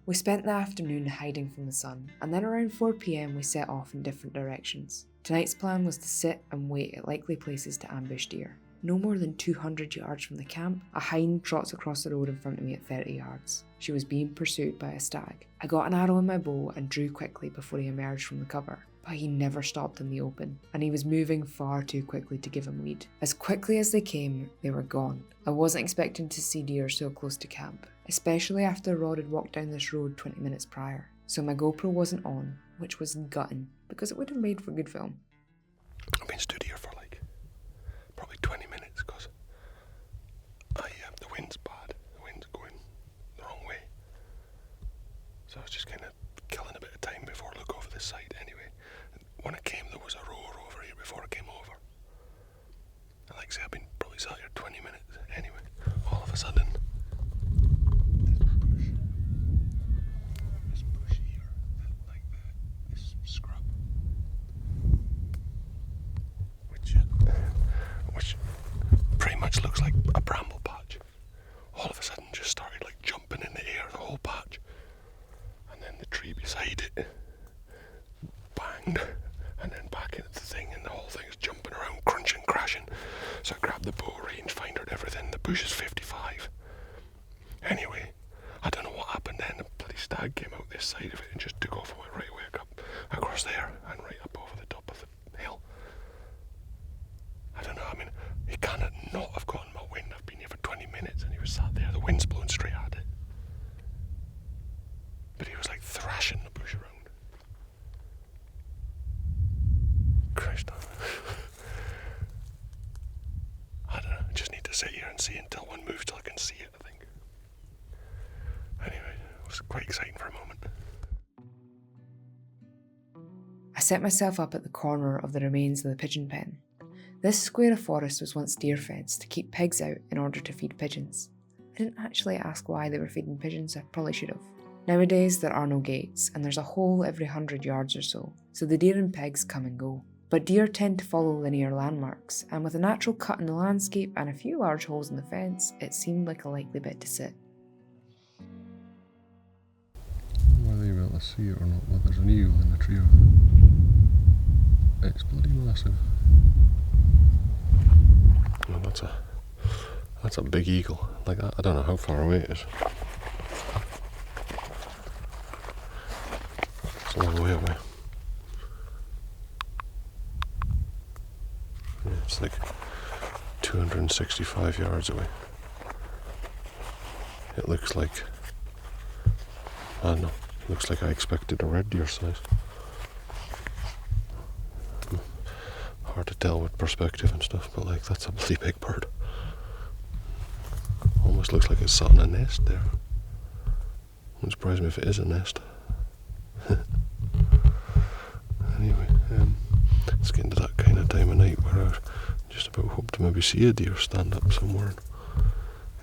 We spent the afternoon hiding from the sun, and then around 4 PM we set off in different directions. Tonight's plan was to sit and wait at likely places to ambush deer. No more than 200 yards from the camp, a hind trots across the road in front of me at 30 yards. She was being pursued by a stag. I got an arrow in my bow and drew quickly before he emerged from the cover, but he never stopped in the open, and he was moving far too quickly to give him lead. As quickly as they came, they were gone. I wasn't expecting to see deer so close to camp, especially after Rod had walked down this road 20 minutes prior, so my GoPro wasn't on, which was gutting, because it would have made for good film. I've been stood here for like probably 20 minutes because the wind's bad. The wind's going the wrong way. So I was just kind of killing a bit of time before I look over this side anyway. When I came, there was a roar over here before I came over. And like I say, I've been probably sat here 20 minutes anyway. All of a sudden, this bush here, like this scrub, which a bramble patch. All of a sudden just started like jumping in the air, the whole patch. And then the tree beside it banged, and then back into the thing, and the whole thing's jumping around, crunching, crashing. So I grabbed the bow, rangefinder, everything. The bush is 55. Anyway, I don't know what happened then. The bloody stag came out this side of it and just took off and went right away up across there and right up over the top of the hill. I don't know, I mean, he cannot not have gotten my wind. I've been here for 20 minutes and he was sat there, the wind's blowing straight at it. But he was like thrashing the bush around. Christ, I don't know, I just need to sit here and see until one moves till I can see it, I think. Anyway, it was quite exciting for a moment. I set myself up at the corner of the remains of the pigeon pen. This square of forest was once deer fenced to keep pigs out in order to feed pigeons. I didn't actually ask why they were feeding pigeons, I probably should have. Nowadays there are no gates and there's a hole every 100 yards or so the deer and pigs come and go. But deer tend to follow linear landmarks, and with a natural cut in the landscape and a few large holes in the fence, it seemed like a likely bit to sit. Whether you're able to see it or not, but there's an eel in the tree over there. It's bloody massive. Well, that's a big eagle. Like that. I don't know how far away it is. It's a long way away. Yeah, it's like 265 yards away. It looks like, I don't know, it looks like I expected a red deer size. Hard to tell with perspective and stuff, but like that's a bloody big bird. Almost looks like it's sat in a nest there. Wouldn't surprise me if it is a nest. Anyway, it's getting to that kind of time of night where I just about hope to maybe see a deer stand up somewhere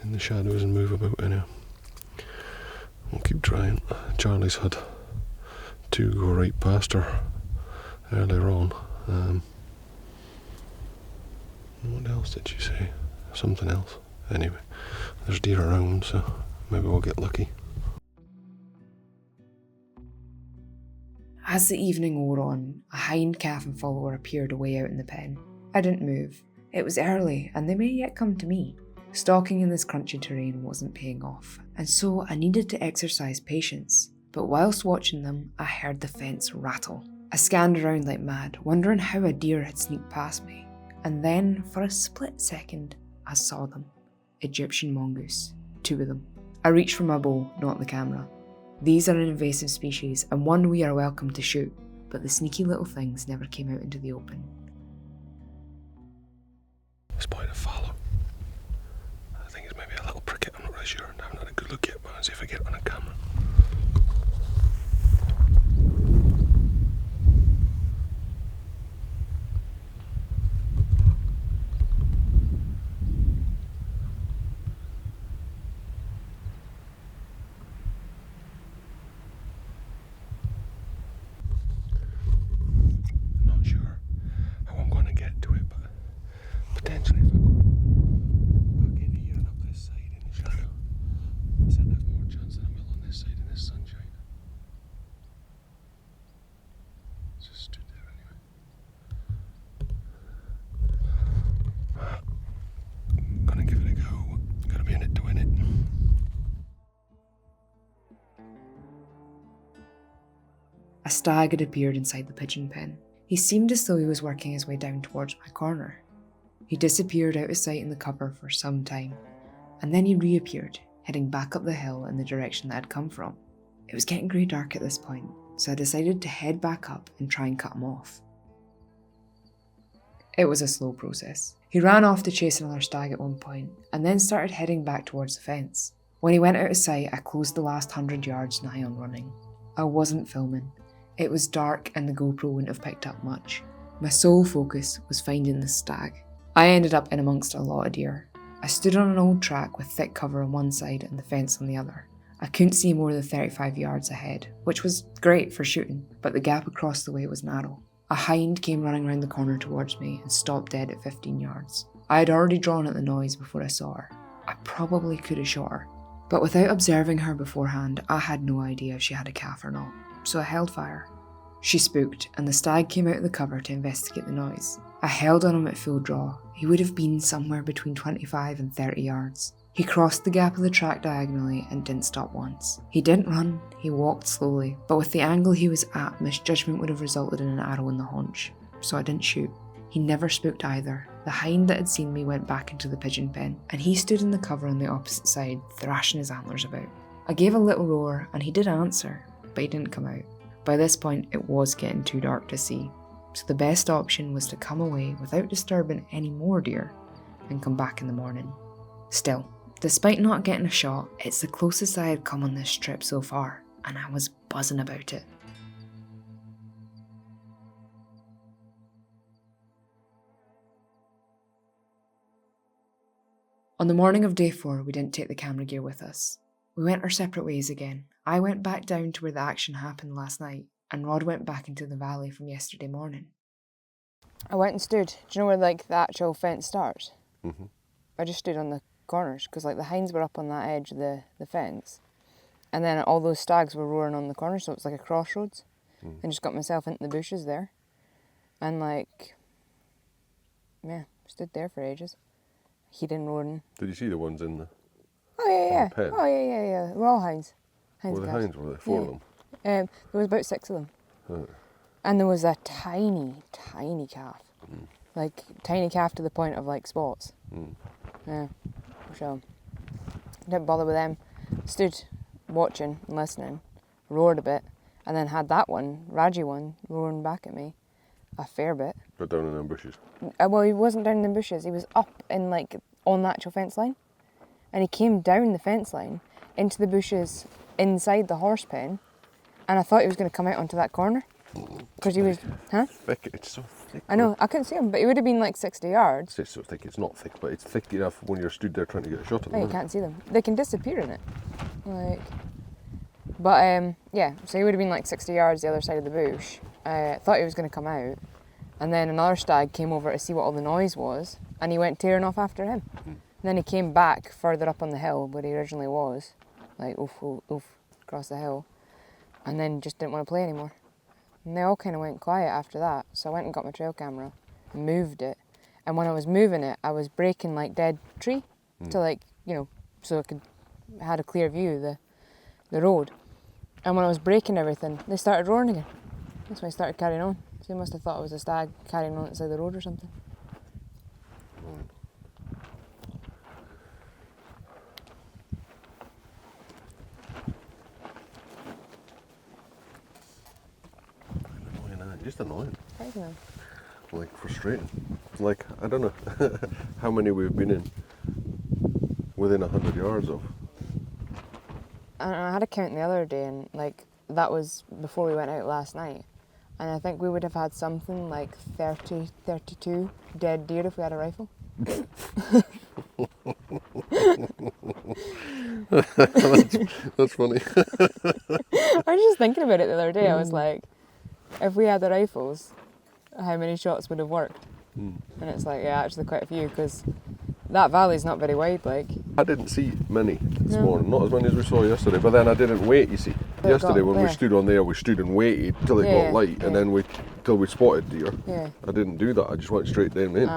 in the shadows and move about anyhow. We'll keep trying. Charlie's had two go right past her earlier on. What else did she say? Something else. Anyway, there's deer around, so maybe we'll get lucky. As the evening wore on, a hind calf and follower appeared away out in the pen. I didn't move. It was early, and they may yet come to me. Stalking in this crunchy terrain wasn't paying off, and so I needed to exercise patience. But whilst watching them, I heard the fence rattle. I scanned around like mad, wondering how a deer had sneaked past me. And then, for a split second, I saw them. Egyptian mongoose. 2 of them. I reached for my bow, not the camera. These are an invasive species, and one we are welcome to shoot, but the sneaky little things never came out into the open. Spotted a fallow. I think it's maybe a little pricket, I'm not really sure. I haven't had a good look yet, but I'll see if I get it on a camera. A stag had appeared inside the pigeon pen. He seemed as though he was working his way down towards my corner. He disappeared out of sight in the cover for some time, and then he reappeared, heading back up the hill in the direction that I'd come from. It was getting grey dark at this point, so I decided to head back up and try and cut him off. It was a slow process. He ran off to chase another stag at one point, and then started heading back towards the fence. When he went out of sight, I closed the last 100 yards nigh on running. I wasn't filming. It was dark and the GoPro wouldn't have picked up much. My sole focus was finding the stag. I ended up in amongst a lot of deer. I stood on an old track with thick cover on one side and the fence on the other. I couldn't see more than 35 yards ahead, which was great for shooting, but the gap across the way was narrow. A hind came running round the corner towards me and stopped dead at 15 yards. I had already drawn at the noise before I saw her. I probably could have shot her, but without observing her beforehand, I had no idea if she had a calf or not, so I held fire. She spooked, and the stag came out of the cover to investigate the noise. I held on him at full draw. He would have been somewhere between 25 and 30 yards. He crossed the gap of the track diagonally and didn't stop once. He didn't run, he walked slowly, but with the angle he was at, misjudgment would have resulted in an arrow in the haunch, so I didn't shoot. He never spooked either. The hind that had seen me went back into the pigeon pen, and he stood in the cover on the opposite side, thrashing his antlers about. I gave a little roar, and he did answer, but he didn't come out. By this point, it was getting too dark to see, so the best option was to come away without disturbing any more deer and come back in the morning. Still, despite not getting a shot, it's the closest I had come on this trip so far, and I was buzzing about it. On the morning of day 4, we didn't take the camera gear with us. We went our separate ways again. I went back down to where the action happened last night, and Rod went back into the valley from yesterday morning. I went and stood. Do you know where like the actual fence starts? Mm-hmm. I just stood on the corners because like the hinds were up on that edge of the fence, and then all those stags were roaring on the corners, so it was like a crossroads. And just got myself into the bushes there, and like, yeah, stood there for ages. Heating roaring. Did you see the ones in the Oh yeah. pen? Oh yeah. We're all hinds. Were the hinds? Were there 4 of them? There was about 6 of them. Oh. And there was a tiny calf. Like, tiny calf to the point of, like, spots. Yeah, so, didn't bother with them. Stood watching and listening, roared a bit, and then had that one, Raji one, roaring back at me a fair bit. But down in them bushes? Well, he wasn't down in the bushes, he was up in, like, on the actual fence line. And he came down the fence line into the bushes inside the horse pen, and I thought he was going to come out onto that corner. Because he was, Thick, it's so thick. I know, I couldn't see him, but he would have been like 60 yards. It's so thick, it's not thick, but it's thick enough when you're stood there trying to get a shot at them. You can't see them. They can disappear in it. Like, but yeah, so he would have been like 60 yards the other side of the bush. Thought he was going to come out, and then another stag came over to see what all the noise was, and he went tearing off after him. Then he came back further up on the hill where he originally was, like oof, across the hill, and then just didn't want to play anymore. And they all kind of went quiet after that, so I went and got my trail camera and moved it. And when I was moving it, I was breaking like dead tree to like, you know, so I had a clear view of the road. And when I was breaking everything, they started roaring again. That's when I started carrying on. So they must have thought it was a stag carrying on outside the road or something. Just annoying. Very annoying. Like frustrating. Like, I don't know how many we've been in within 100 yards of. And I had a count the other day, and like that was before we went out last night. And I think we would have had something like 30, 32 dead deer if we had a rifle. That's funny. I was just thinking about it the other day. I was like, if we had the rifles, how many shots would have worked? And it's like, yeah, actually quite a few, because that valley's not very wide, like. I didn't see many this morning, not as many as we saw yesterday, but then I didn't wait, you see. Yesterday when we stood on there, we stood and waited till it got light, and then till we spotted deer. Yeah. I didn't do that, I just went straight down in.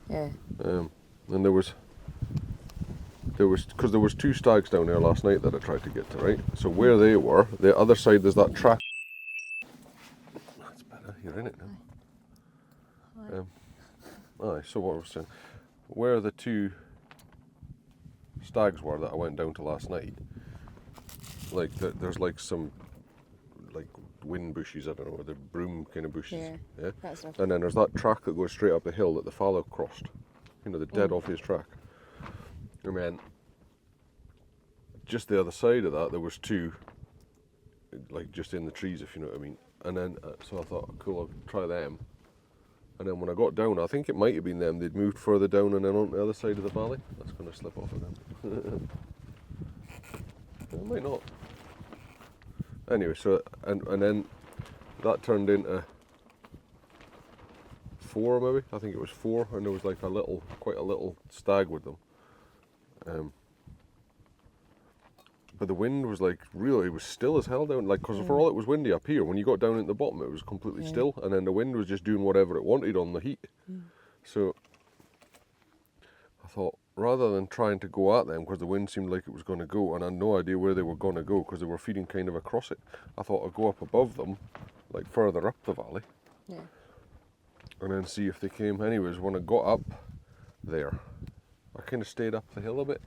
And there was, because there was 2 stags down there last night that I tried to get to, right? So where they were, the other side, there's that track. That's better, you're in it now. So what I was saying, where the 2 stags were that I went down to last night, like there's like some like wind bushes, I don't know, the broom kind of bushes, yeah? And then there's that track that goes straight up the hill that the fallow crossed, you know, the dead obvious track. And then just the other side of that there was 2, like just in the trees, if you know what I mean. And then so I thought, cool, I'll try them. And then when I got down, I think it might have been them, they'd moved further down and then on the other side of the valley. That's going to slip off of them. It might not. Anyway, so, and then that turned into 4 maybe. I think it was 4, and there was like quite a little stag with them. But the wind was like really, it was still as hell down. Like, because for all it was windy up here, when you got down at the bottom, it was completely still, and then the wind was just doing whatever it wanted on the heat. So I thought, rather than trying to go at them because the wind seemed like it was going to go, and I had no idea where they were going to go because they were feeding kind of across it, I thought I'd go up above them, like further up the valley, and then see if they came. Anyways, when I got up there, I kind of stayed up the hill a bit,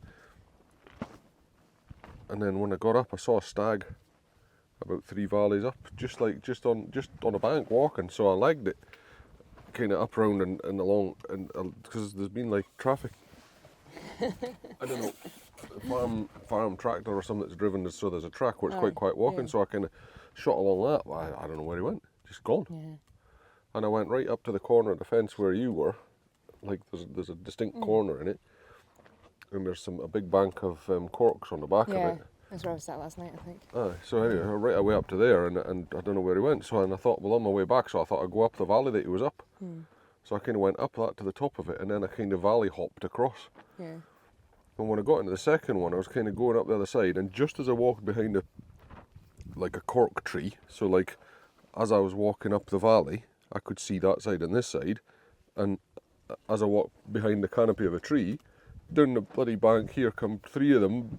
and then when I got up, I saw a stag about 3 valleys up, just on a bank walking. So I legged it kind of up round and along, and because there's been like traffic. I don't know, farm tractor or something that's driven, so there's a track where it's quite quiet walking. So I kind of shot along that. But I don't know where he went. Just gone. And I went right up to the corner of the fence where you were. Like there's a distinct corner in it, and there's a big bank of corks on the back of it. That's where I was at last night, I think. So anyway, right away up to there, and I don't know where he went. So and I thought, well, on my way back, so I thought I'd go up the valley that he was up. So I kind of went up that to the top of it, and then I kind of valley hopped across. And when I got into the second one, I was kind of going up the other side, and just as I walked behind a cork tree, so like as I was walking up the valley, I could see that side and this side, and as I walked behind the canopy of a tree, down the bloody bank here come 3 of them,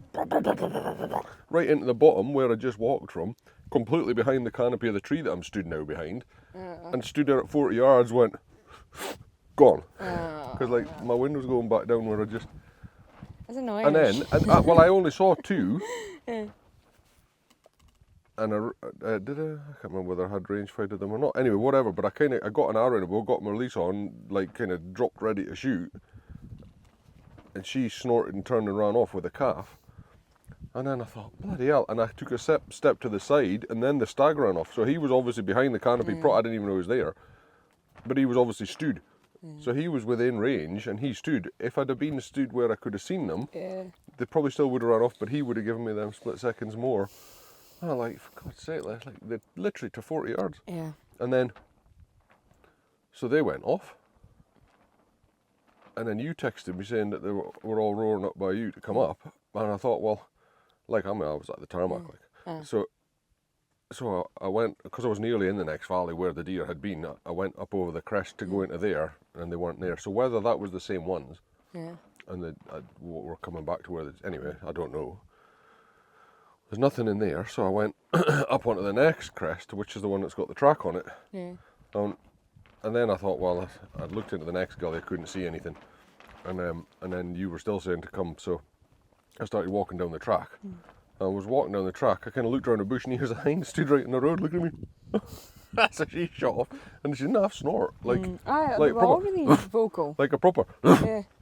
right into the bottom where I just walked from, completely behind the canopy of the tree that I'm stood now behind, and stood there at 40 yards, went, gone. Because like my wind was going back down where I just... That's annoying. And then, well, I only saw 2. And I can't remember whether I had range fighted them or not. Anyway, whatever, but I got an arrow in the bow, got my release on, like kind of dropped ready to shoot. And she snorted and turned and ran off with a calf. And then I thought, bloody hell. And I took a step to the side, and then the stag ran off. So he was obviously behind the canopy. I didn't even know he was there. But he was obviously stood. So he was within range, and he stood. If I'd have been stood where I could have seen them, they probably still would have run off, but he would have given me them split seconds more. And I'm like, for God's sake, like they're literally to 40 yards. And then, so they went off. And then you texted me saying that they were all roaring up by you to come up. And I thought, well, like, I was at the tarmac, So I went, because I was nearly in the next valley where the deer had been, I went up over the crest to go into there, and they weren't there. So whether that was the same ones, and they were coming back to where, anyway, I don't know. There's nothing in there, so I went up onto the next crest, which is the one that's got the track on it. And then I thought, well, I'd looked into the next gully, I couldn't see anything. And then you were still saying to come, so I started walking down the track. I was walking down the track, I kind of looked around the bush, and here's a hind stood right in the road looking at me. So she shot off, and she didn't have snort, like they were all really vocal. like a proper,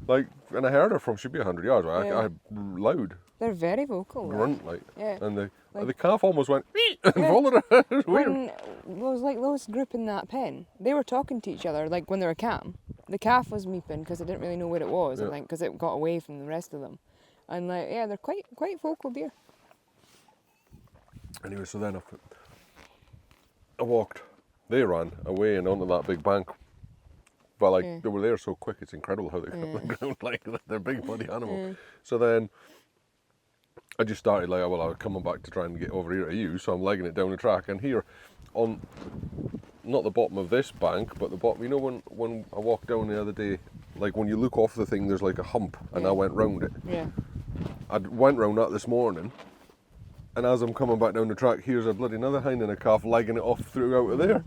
like, and I heard her from, she'd be 100 yards, I loud. They're very vocal. Grunt, and the calf almost went, and followed her. It was weird. When it was like those group in that pen, they were talking to each other, like when they were calm. The calf was meeping, because it didn't really know where it was, I think, because it got away from the rest of them. And like, they're quite vocal deer. Anyway, so then I walked, they ran away and onto that big bank. But like, they were there so quick, it's incredible how they got on the ground, like, they're big bloody animal. So then I just started like, well, I was coming back to try and get over here to you, so I'm legging it down the track, and here on, not the bottom of this bank, but the bottom, you know when I walked down the other day, like when you look off the thing, there's like a hump, and I went round it. I went round that this morning, and as I'm coming back down the track, here's a bloody another hind and a calf legging it off through out of there.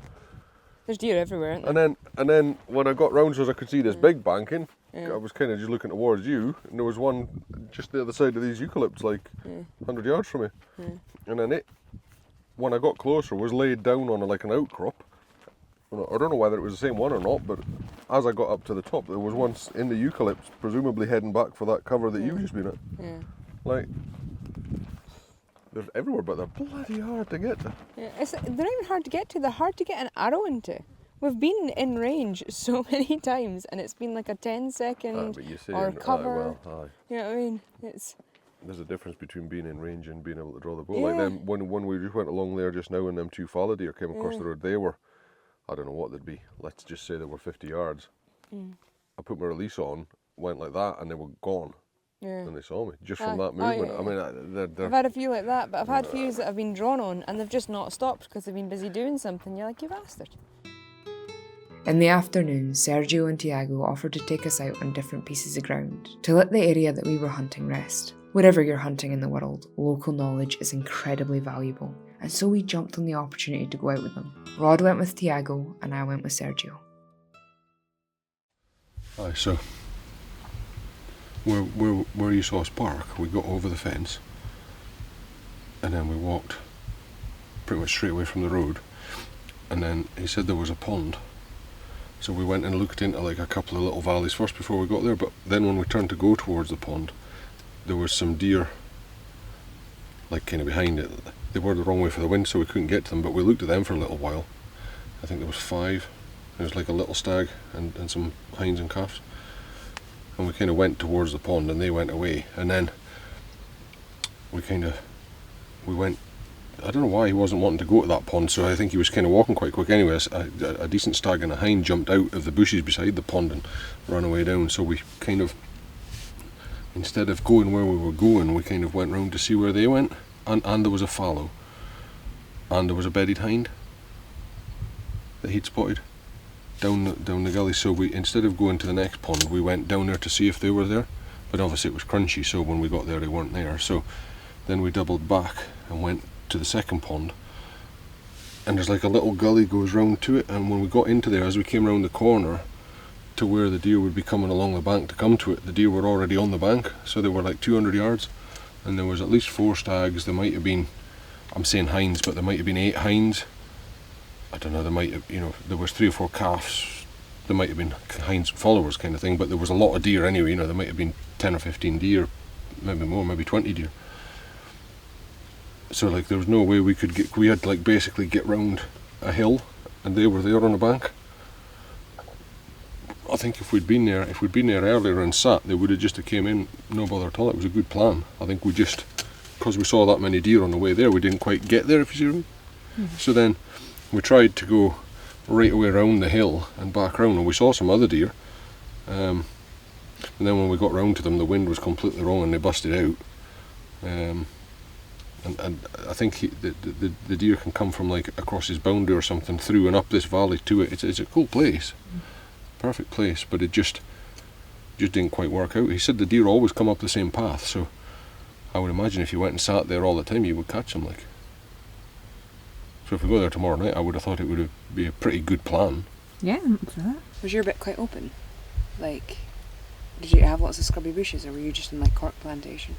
There's deer everywhere, aren't there? And then when I got round so as I could see this big banking, I was kind of just looking towards you, and there was one just the other side of these eucalypts, like 100 yards from me. And then when I got closer, was laid down on like an outcrop. I don't know whether it was the same one or not, but as I got up to the top, there was one in the eucalypts, presumably heading back for that cover that you've just been at. Like, they're everywhere, but they're bloody hard to get to. They're not even hard to get to, they're hard to get an arrow into. We've been in range so many times, and it's been like a 10-second or cover. You know what I mean? There's a difference between being in range and being able to draw the bow. Like then, when we just went along there just now, and them 2 fallow deer came across the road, they were I don't know what they'd be. Let's just say they were 50 yards. I put my release on, went like that, and they were gone. Yeah. And they saw me just from Aye. that movement. yeah. I mean, they're I've had a few like that, but I've had fews that have been drawn on and they've just not stopped because they've been busy doing something. You're like, you bastard. In the afternoon, Sergio and Tiago offered to take us out on different pieces of ground to let the area that we were hunting rest. Wherever you're hunting in the world, local knowledge is incredibly valuable, and so we jumped on the opportunity to go out with them. Rod went with Tiago and I went with Sergio. Aye, so where you saw us park, we got over the fence and then we walked pretty much straight away from the road, and then he said there was a pond, so we went and looked into like a couple of little valleys first before we got there. But then when we turned to go towards the pond, there was some deer like kind of behind it. They were the wrong way for the wind, so we couldn't get to them, but we looked at them for a little while. I think there was 5. There was like a little stag and some hinds and calves. And we kind of went towards the pond and they went away. And then we went, I don't know why he wasn't wanting to go to that pond, so I think he was kind of walking quite quick anyways. A decent stag and a hind jumped out of the bushes beside the pond and ran away down, so we kind of, instead of going where we were going, we kind of went round to see where they went. And there was a fallow. And there was a bedded hind that he'd spotted down the gully, so we, instead of going to the next pond, we went down there to see if they were there, but obviously it was crunchy, so when we got there they weren't there. So then we doubled back and went to the second pond, and there's like a little gully goes round to it, and when we got into there, as we came round the corner to where the deer would be coming along the bank to come to it, the deer were already on the bank, so they were like 200 yards, and there was at least 4 stags. There might have been, I'm saying hinds, but there might have been 8 hinds. I don't know, there might have, there was 3 or 4 calves, there might have been hinds followers kind of thing, but there was a lot of deer anyway. There might have been 10 or 15 deer, maybe more, maybe 20 deer. So like there was no way we could get, we had to like basically get round a hill, and they were there on the bank. I think if we'd been there earlier and sat, they would have just came in, no bother at all. It was a good plan. I think we just, because we saw that many deer on the way there, we didn't quite get there, if you see what I mean. Mm-hmm. So then we tried to go right away around the hill and back round, and we saw some other deer. And then when we got round to them, the wind was completely wrong and they busted out. And I think the deer can come from like across his boundary or something through and up this valley to it. It's a cool place, perfect place, but it just didn't quite work out. He said the deer always come up the same path, so I would imagine if you went and sat there all the time, you would catch them. Like, so if we go there tomorrow night, I would have thought it would be a pretty good plan. Yeah, I'm up for that. Was your bit quite open? Like, did you have lots of scrubby bushes, or were you just in like cork plantation?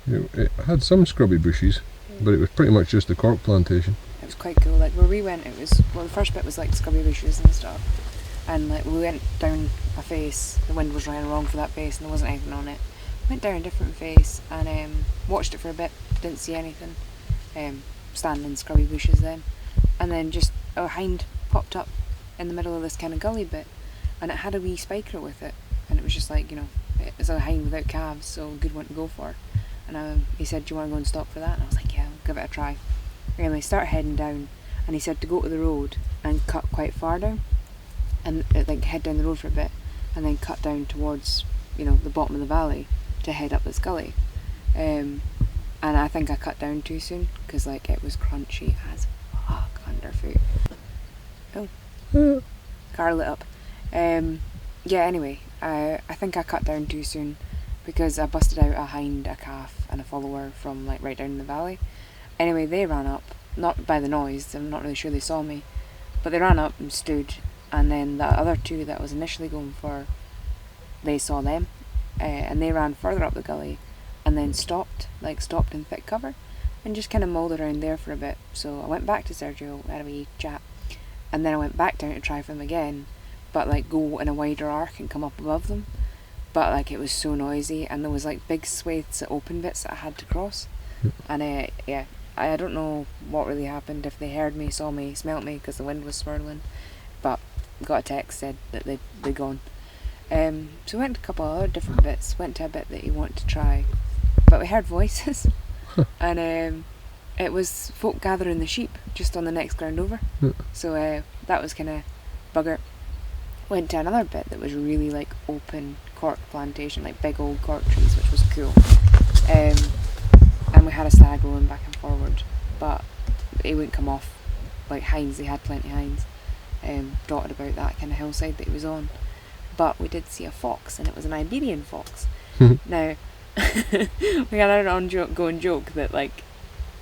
It had some scrubby bushes, but it was pretty much just the cork plantation. It was quite cool. Like where we went, it was, well, the first bit was like scrubby bushes and stuff, and like we went down a face. The wind was running wrong for that face, and there wasn't anything on it. Went down a different face and watched it for a bit. Didn't see anything. Standing in scrubby bushes then, and then just a hind popped up in the middle of this kind of gully bit, and it had a wee spiker with it, and it was just like, it was a hind without calves, so a good one to go for. And he said, do you want to go and stop for that? And I was like, yeah, I'll give it a try. Anyway, start heading down, and he said to go to the road and cut quite far down, and like head down the road for a bit, and then cut down towards the bottom of the valley to head up this gully. And I think I cut down too soon, because like it was crunchy as fuck underfoot. Oh, car lit up. Yeah, anyway, I think I cut down too soon, because I busted out a hind, a calf and a follower from like right down in the valley. Anyway, they ran up, not by the noise, I'm not really sure they saw me, but they ran up and stood, and then the other 2 that I was initially going for, they saw them, and they ran further up the gully, and then stopped in thick cover, and just kind of mulled around there for a bit. So I went back to Sergio, had a wee chat, and then I went back down to try for them again, but like go in a wider arc and come up above them. But like it was so noisy, and there was like big swathes of open bits that I had to cross. And yeah, I don't know what really happened, if they heard me, saw me, smelt me, because the wind was swirling, but got a text said that they'd gone. So we went to a couple of other different bits, went to a bit that he wanted to try, but we heard voices. And it was folk gathering the sheep just on the next ground over. So that was kind of bugger. Went to another bit that was really like open cork plantation, like big old cork trees, which was cool. And we had a stag rolling back and forward, but he wouldn't come off like hinds. They had plenty of hinds dotted about that kind of hillside that he was on. But we did see a fox, and it was an Iberian fox. Now, we had an ongoing joke that like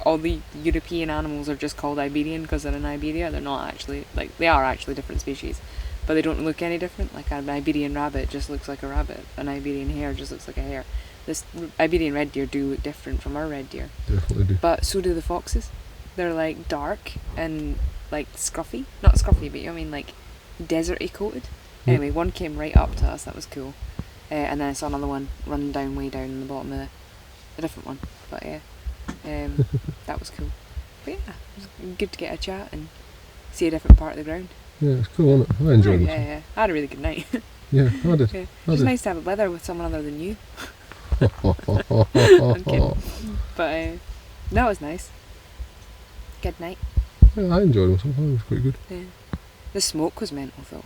all the European animals are just called Iberian because they're in Iberia. They're not actually, like, they are actually different species, but they don't look any different. Like an Iberian rabbit just looks like a rabbit. An Iberian hare just looks like a hare. This Iberian red deer do look different from our red deer. Definitely do. But so do the foxes. They're like dark and like scruffy. Not scruffy, but you know what I mean, like deserty coated. Anyway, one came right up to us. That was cool. And then I saw another one running down way down in the bottom of a different one. But yeah, that was cool. But yeah, it was good to get a chat and see a different part of the ground. Yeah, it's cool, isn't it? I enjoyed it. Yeah. I had a really good night. Yeah, I did. It was nice to have a weather with someone other than you. I'm kidding. But no, it was nice. Good night. Yeah, I enjoyed it. It was quite good. Yeah. The smoke was mental though.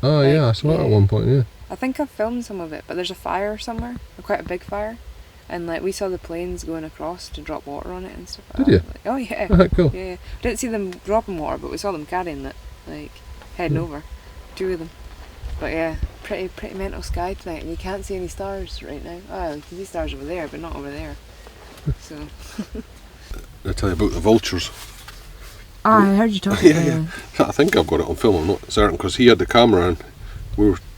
Oh Like, yeah, I saw it yeah. at one point. Yeah. I think I've filmed some of it, but there's a fire somewhere, quite a big fire, and like we saw the planes going across to drop water on it and stuff like Did that. you? Like, oh yeah. Alright, cool. Yeah. Didn't see them dropping water, but we saw them carrying it, like heading over. 2 of them. But yeah, pretty mental sky tonight, and you can't see any stars right now. Oh, you can see stars over there, but not over there. So. I tell you about the vultures. Oh, I heard you talking about Yeah. I think I've got it on film. I'm not certain because he had the camera and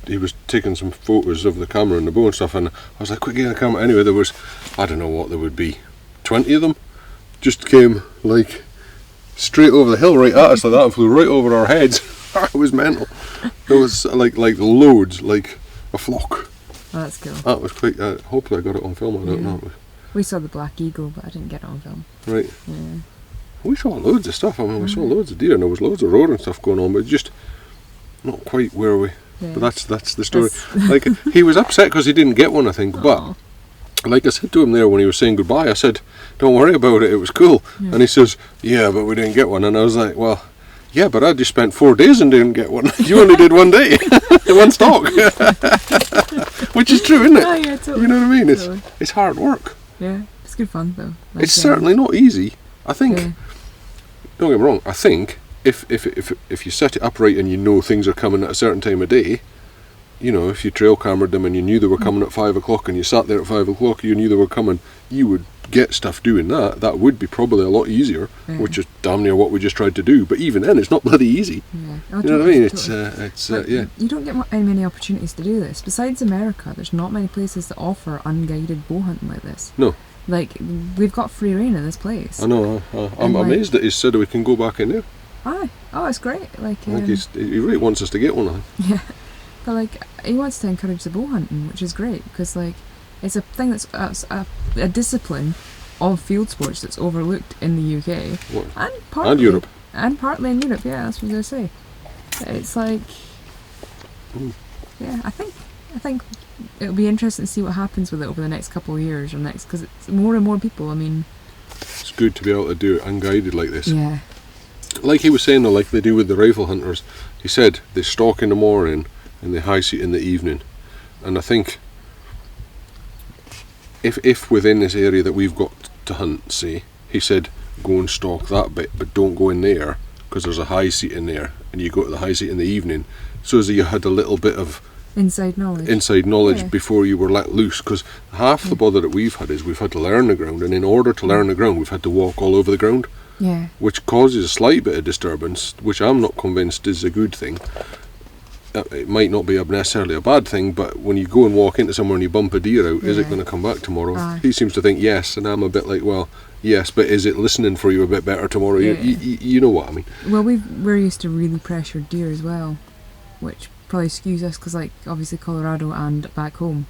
he was taking some photos of the camera and the bow and stuff, and I was like, quick, get the camera. Anyway, there was, I don't know what there would be, 20 of them just came like straight over the hill right at us like that and flew right over our heads. It was mental. There was like loads, like a flock. Oh, that's cool. That was quite, hopefully I got it on film, I don't know. We saw the black eagle, but I didn't get it on film. Right. Yeah. We saw loads of stuff. I mean, we saw loads of deer and there was loads of roaring stuff going on, but just not quite where we. Yeah. But that's the story. Like, he was upset because he didn't get one, I think. But like I said to him there when he was saying goodbye, I said, "Don't worry about it. It was cool." Yeah. And he says, "Yeah, but we didn't get one." And I was like, "Well, yeah, but I just spent 4 days and didn't get one. You only did 1 day, one stalk." Which is true, isn't it? Oh, yeah, totally. You know what I mean? Totally. It's hard work. Yeah, it's good fun though. Like, It's certainly not easy. I think. Yeah. Don't get me wrong. I think if you set it up right and you know things are coming at a certain time of day, you know, if you trail cameraed them and you knew they were coming at 5 o'clock and you sat there at 5 o'clock, you knew they were coming, you would get stuff doing that. That would be probably a lot easier, which is damn near what we just tried to do. But even then, it's not bloody easy. Yeah. You know what I mean? It's Like, yeah. You don't get many opportunities to do this. Besides America, there's not many places that offer unguided bow hunting like this. No. Like, we've got free reign in this place. I know. I'm like- amazed that he said we can go back in there. Aye. Oh, it's great. Like, I think he really wants us to get one. I think. yeah. But like, he wants to encourage the bow hunting, which is great because like, it's a thing that's a discipline of field sports that's overlooked in the UK What? and partly And Europe. and partly in Europe. Yeah, that's what I was gonna say. It's like, yeah, I think it'll be interesting to see what happens with it over the next couple of years or next, because it's more and more people. I mean, It's good to be able to do it unguided like this. yeah, Like he was saying, though, like they do with the rifle hunters, he said they stalk in the morning and they high seat in the evening. And I think if within this area that we've got to hunt, say, he said go and stalk that bit, but don't go in there because there's a high seat in there, and you go to the high seat in the evening, so as you had a little bit of inside knowledge. yeah. Yeah. Before you were let loose, because half the bother that we've had is we've had to learn the ground, and in order to learn the ground we've had to walk all over the ground, Yeah, which causes a slight bit of disturbance, which I'm not convinced is a good thing. It might not be necessarily a bad thing, but when you go and walk into somewhere and you bump a deer out, is it Yeah. going to come back tomorrow? Aye. He seems to think yes, and I'm a bit like, well, yes, but is it listening for you a bit better tomorrow? Yeah. You know what I mean? well, we're used to really pressured deer as well, which probably skews us because, like, obviously Colorado and back home,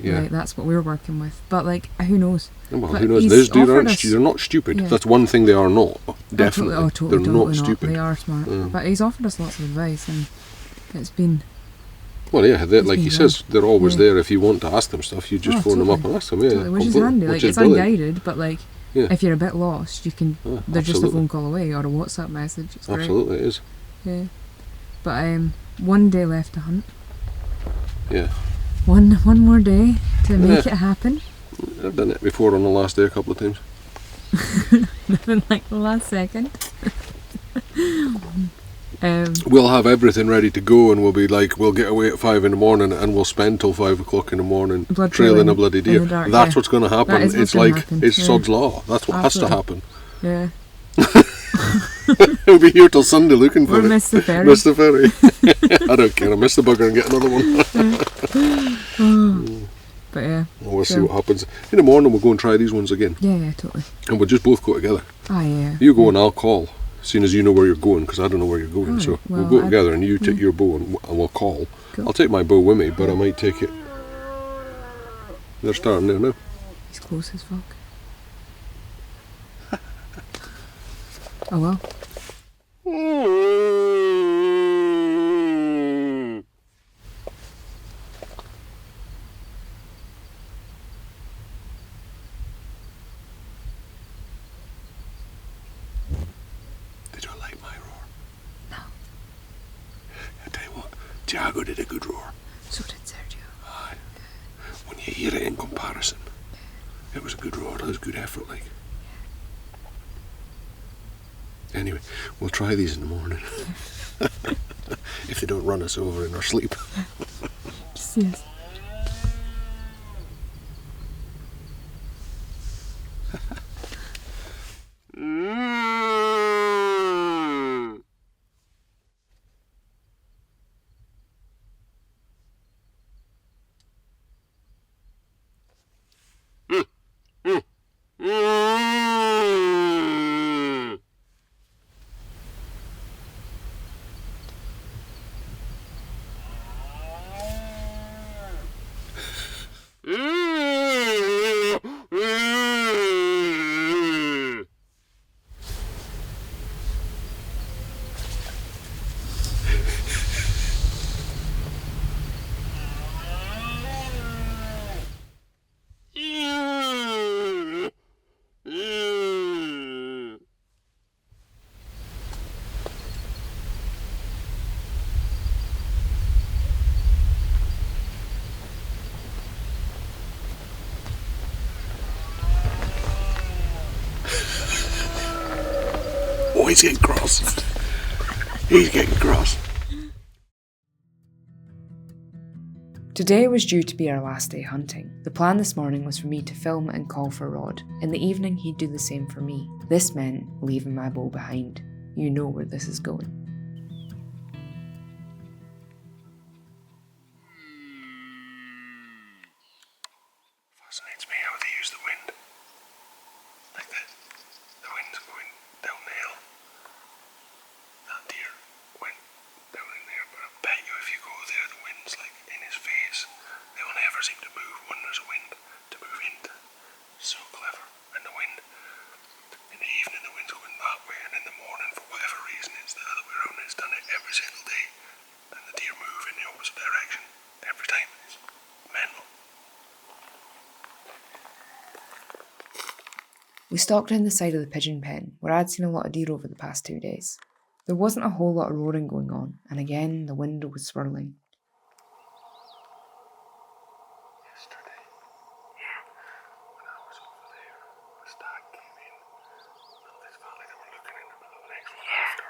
Yeah. like, that's what we're working with. But like, who knows? Well, But who knows? he's Those deer offered aren't us- they're not stupid. Yeah. That's one thing they are not. Definitely. Totally, they're totally not stupid. They are smart. Yeah. But he's offered us lots of advice, and it's been Well, yeah, like been he good. says, they're always Yeah. there if you want to ask them stuff. You just phone them up and ask them. Yeah, totally, which is complete- handy. Like, which it's is brilliant. unguided, but like, Yeah. If you're a bit lost, you can. Yeah, they're just a absolutely. phone call away or a WhatsApp message. It's great. Absolutely, it is. Yeah. But one day left to hunt. Yeah. One more day to make it happen. I've done it before on the last day a couple of times. Nothing like the last second. We'll have everything ready to go, and we'll be like, we'll get away at 5 in the morning, and we'll spend till 5 o'clock in the morning trailing a bloody deer. in the dark, That's yeah. what's going to happen. That is what's It's gonna like happen, it's yeah. sod's law. That's what has to happen. Yeah. We'll be here till Sunday looking for Or it. miss the ferry. Miss the ferry. I don't care. I miss the bugger and get another one. But yeah. Well, we'll see what happens. In the morning, we'll go and try these ones again, Yeah, totally. and we'll just both go together. Ah, yeah. You go and I'll call, seeing as you know where you're going, because I don't know where you're going. Alright, So well, we'll go together, and you take your bow, and we'll call. Cool. I'll take my bow with me, but I might take it. They're starting there now. He's close as fuck. Oh well. Did you like my roar? No. I tell you what, Tiago did a good roar. So did Sergio. Aye. When you hear it in comparison, it was a good roar. It was good effort, like. Anyway, we'll try these in the morning. If they don't run us over in our sleep. Just yes. Oh, he's getting cross. He's getting cross. Today was due to be our last day hunting. The plan this morning was for me to film and call for Rod. In the evening, he'd do the same for me. This meant leaving my bow behind. You know where this is going. Fascinates me how they use the wind. Like this. The wind's going down the hill. That deer went down in there, but I bet you if you go there, the wind's like in his face. They will never seem to move when there's a wind to move into. So clever. And the wind, in the evening, the wind's going that way, and in the morning, for whatever reason, it's the other way around. It's done it every single day. And the deer move in the opposite direction every time. It's mental. We stopped in the side of the pigeon pen, where I'd seen a lot of deer over the past 2 days. There wasn't a whole lot of roaring going on, and again the wind was swirling. Yesterday, when I was over there, a stag came in this valley that we're looking in the middle of the next one after,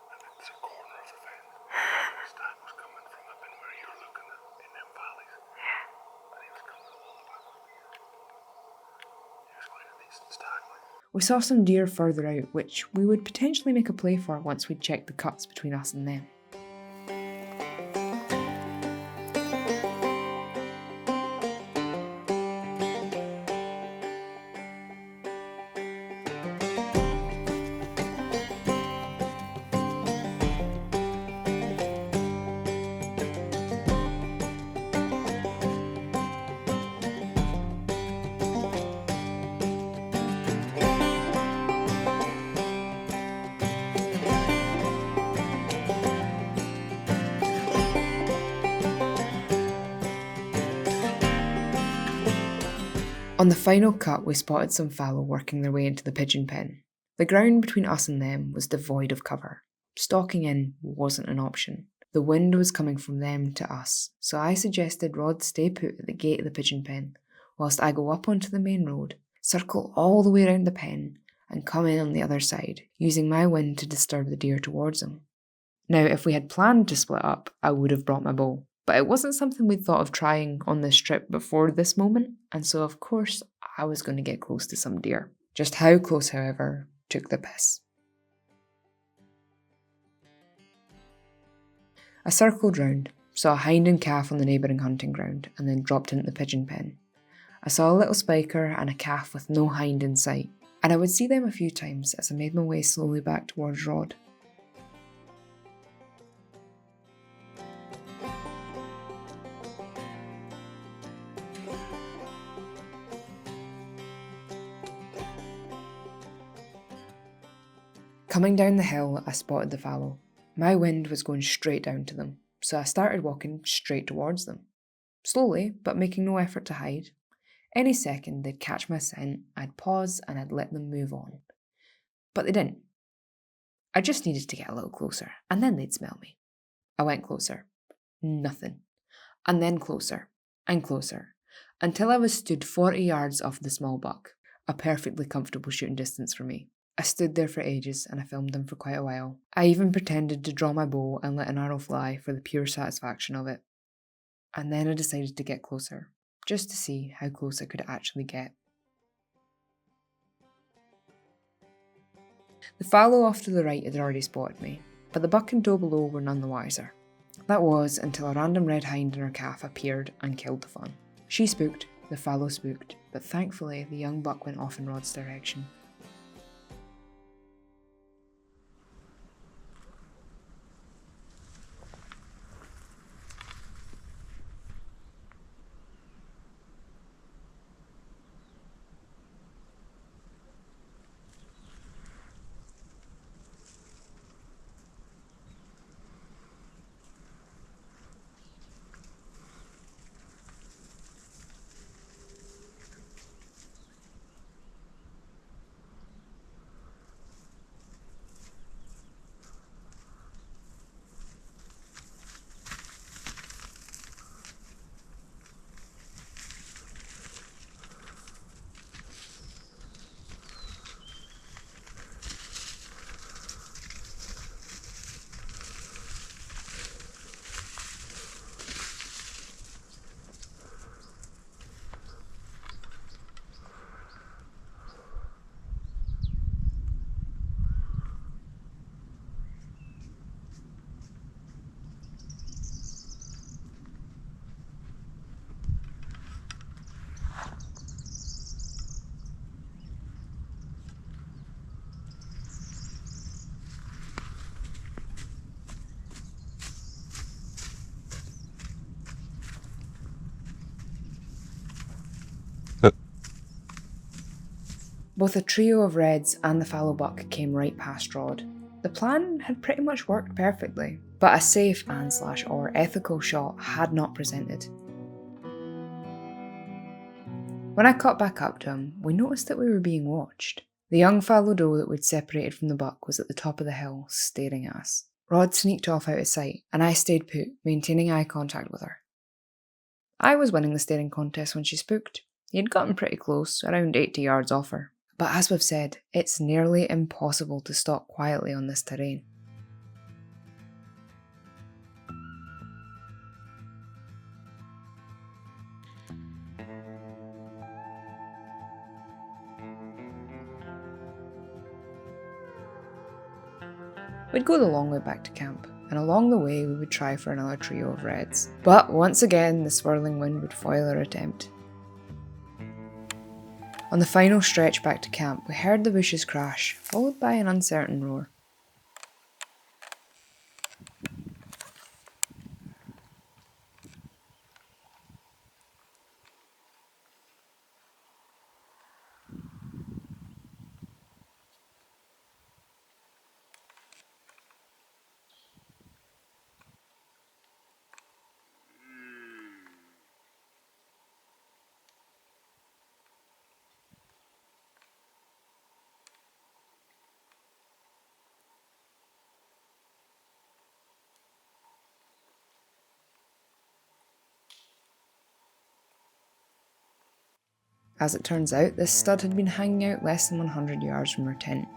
and it's a corner of the fence. The stag was coming from up in where you're looking at, in them valleys, and he was coming all the way up here. He was quite a decent stag, like. We saw some deer further out, which we would potentially make a play for once we'd checked the cuts between us and them. On the final cut, we spotted some fallow working their way into the pigeon pen. The ground between us and them was devoid of cover. Stalking in wasn't an option. The wind was coming from them to us, so I suggested Rod stay put at the gate of the pigeon pen, whilst I go up onto the main road, circle all the way around the pen, and come in on the other side, using my wind to disturb the deer towards them. Now, if we had planned to split up, I would have brought my bow, but it wasn't something we'd thought of trying on this trip before this moment, and so of course I was going to get close to some deer. Just how close, however, took the piss. I circled round, saw a hind and calf on the neighbouring hunting ground, and then dropped into the pigeon pen. I saw a little spiker and a calf with no hind in sight, and I would see them a few times as I made my way slowly back towards Rod. Coming down the hill, I spotted the fallow. My wind was going straight down to them, so I started walking straight towards them. Slowly, but making no effort to hide. Any second they'd catch my scent, I'd pause and I'd let them move on. But they didn't. I just needed to get a little closer, and then they'd smell me. I went closer. Nothing. And then closer, and closer, until I was stood 40 yards off the small buck, a perfectly comfortable shooting distance for me. I stood there for ages and I filmed them for quite a while. I even pretended to draw my bow and let an arrow fly for the pure satisfaction of it. And then I decided to get closer, just to see how close I could actually get. The fallow off to the right had already spotted me, but the buck and doe below were none the wiser. That was until a random red hind and her calf appeared and killed the fun. She spooked, the fallow spooked, but thankfully the young buck went off in Rod's direction. Both a trio of reds and the fallow buck came right past Rod. The plan had pretty much worked perfectly, but a safe and/or ethical shot had not presented. When I caught back up to him, we noticed that we were being watched. The young fallow doe that we'd separated from the buck was at the top of the hill, staring at us. Rod sneaked off out of sight, and I stayed put, maintaining eye contact with her. I was winning the staring contest when she spooked. He had gotten pretty close, around 80 yards off her. But as we've said, it's nearly impossible to stalk quietly on this terrain. We'd go the long way back to camp, and along the way we would try for another trio of reds. But once again, the swirling wind would foil our attempt. On the final stretch back to camp, we heard the bushes crash, followed by an uncertain roar. As it turns out, this stud had been hanging out less than 100 yards from our tent.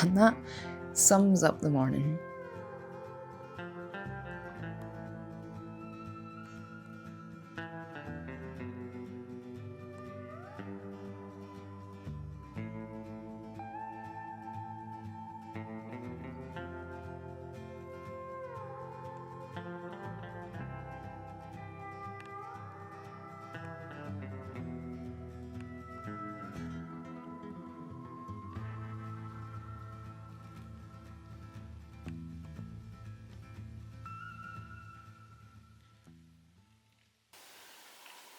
And that sums up the morning.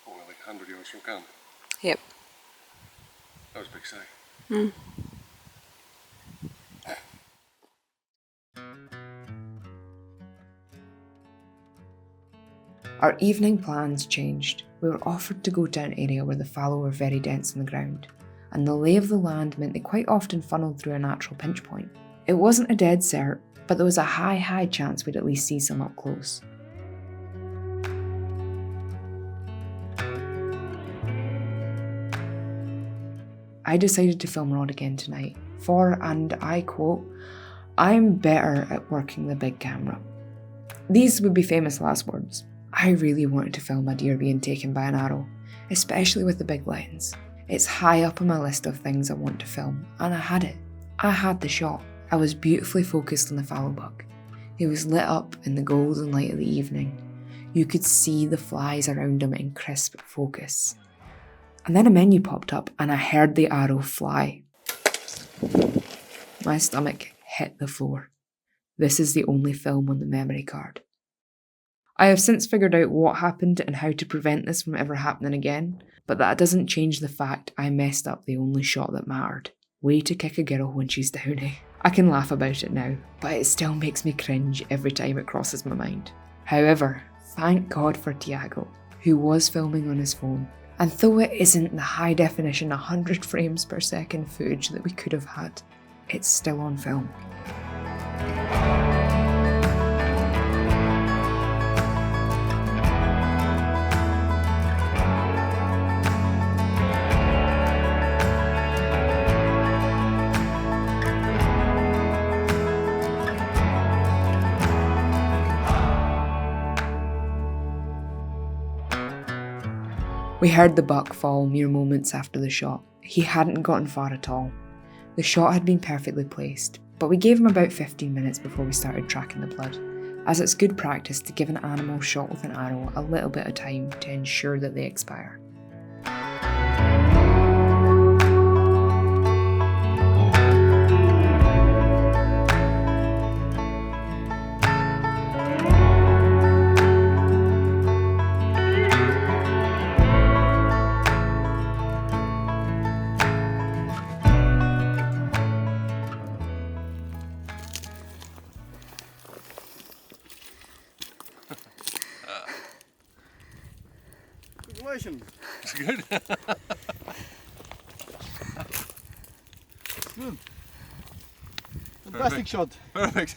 Oh, like 100 yards from camp. Yep. That was a big sight. Our evening plans changed. We were offered to go to an area where the fallow were very dense on the ground, and the lay of the land meant they quite often funneled through a natural pinch point. It wasn't a dead cert, but there was a high chance we'd at least see some up close. I decided to film Rod again tonight, for, and I quote, "I'm better at working the big camera." These would be famous last words. I really wanted to film a deer being taken by an arrow, especially with the big lens. It's high up on my list of things I want to film, and I had it. I had the shot. I was beautifully focused on the fallow buck. He was lit up in the golden light of the evening. You could see the flies around him in crisp focus. And then a menu popped up and I heard the arrow fly. My stomach hit the floor. This is the only film on the memory card. I have since figured out what happened and how to prevent this from ever happening again, but that doesn't change the fact I messed up the only shot that mattered. Way to kick a girl when she's downy. I can laugh about it now, but it still makes me cringe every time it crosses my mind. However, thank God for Tiago, who was filming on his phone. And though it isn't the high definition 100 frames per second footage that we could have had, it's still on film. We heard the buck fall mere moments after the shot. He hadn't gotten far at all. The shot had been perfectly placed, but we gave him about 15 minutes before we started tracking the blood, as it's good practice to give an animal shot with an arrow a little bit of time to ensure that they expire. Congratulations. It's good. It's good. Fantastic shot. Perfect.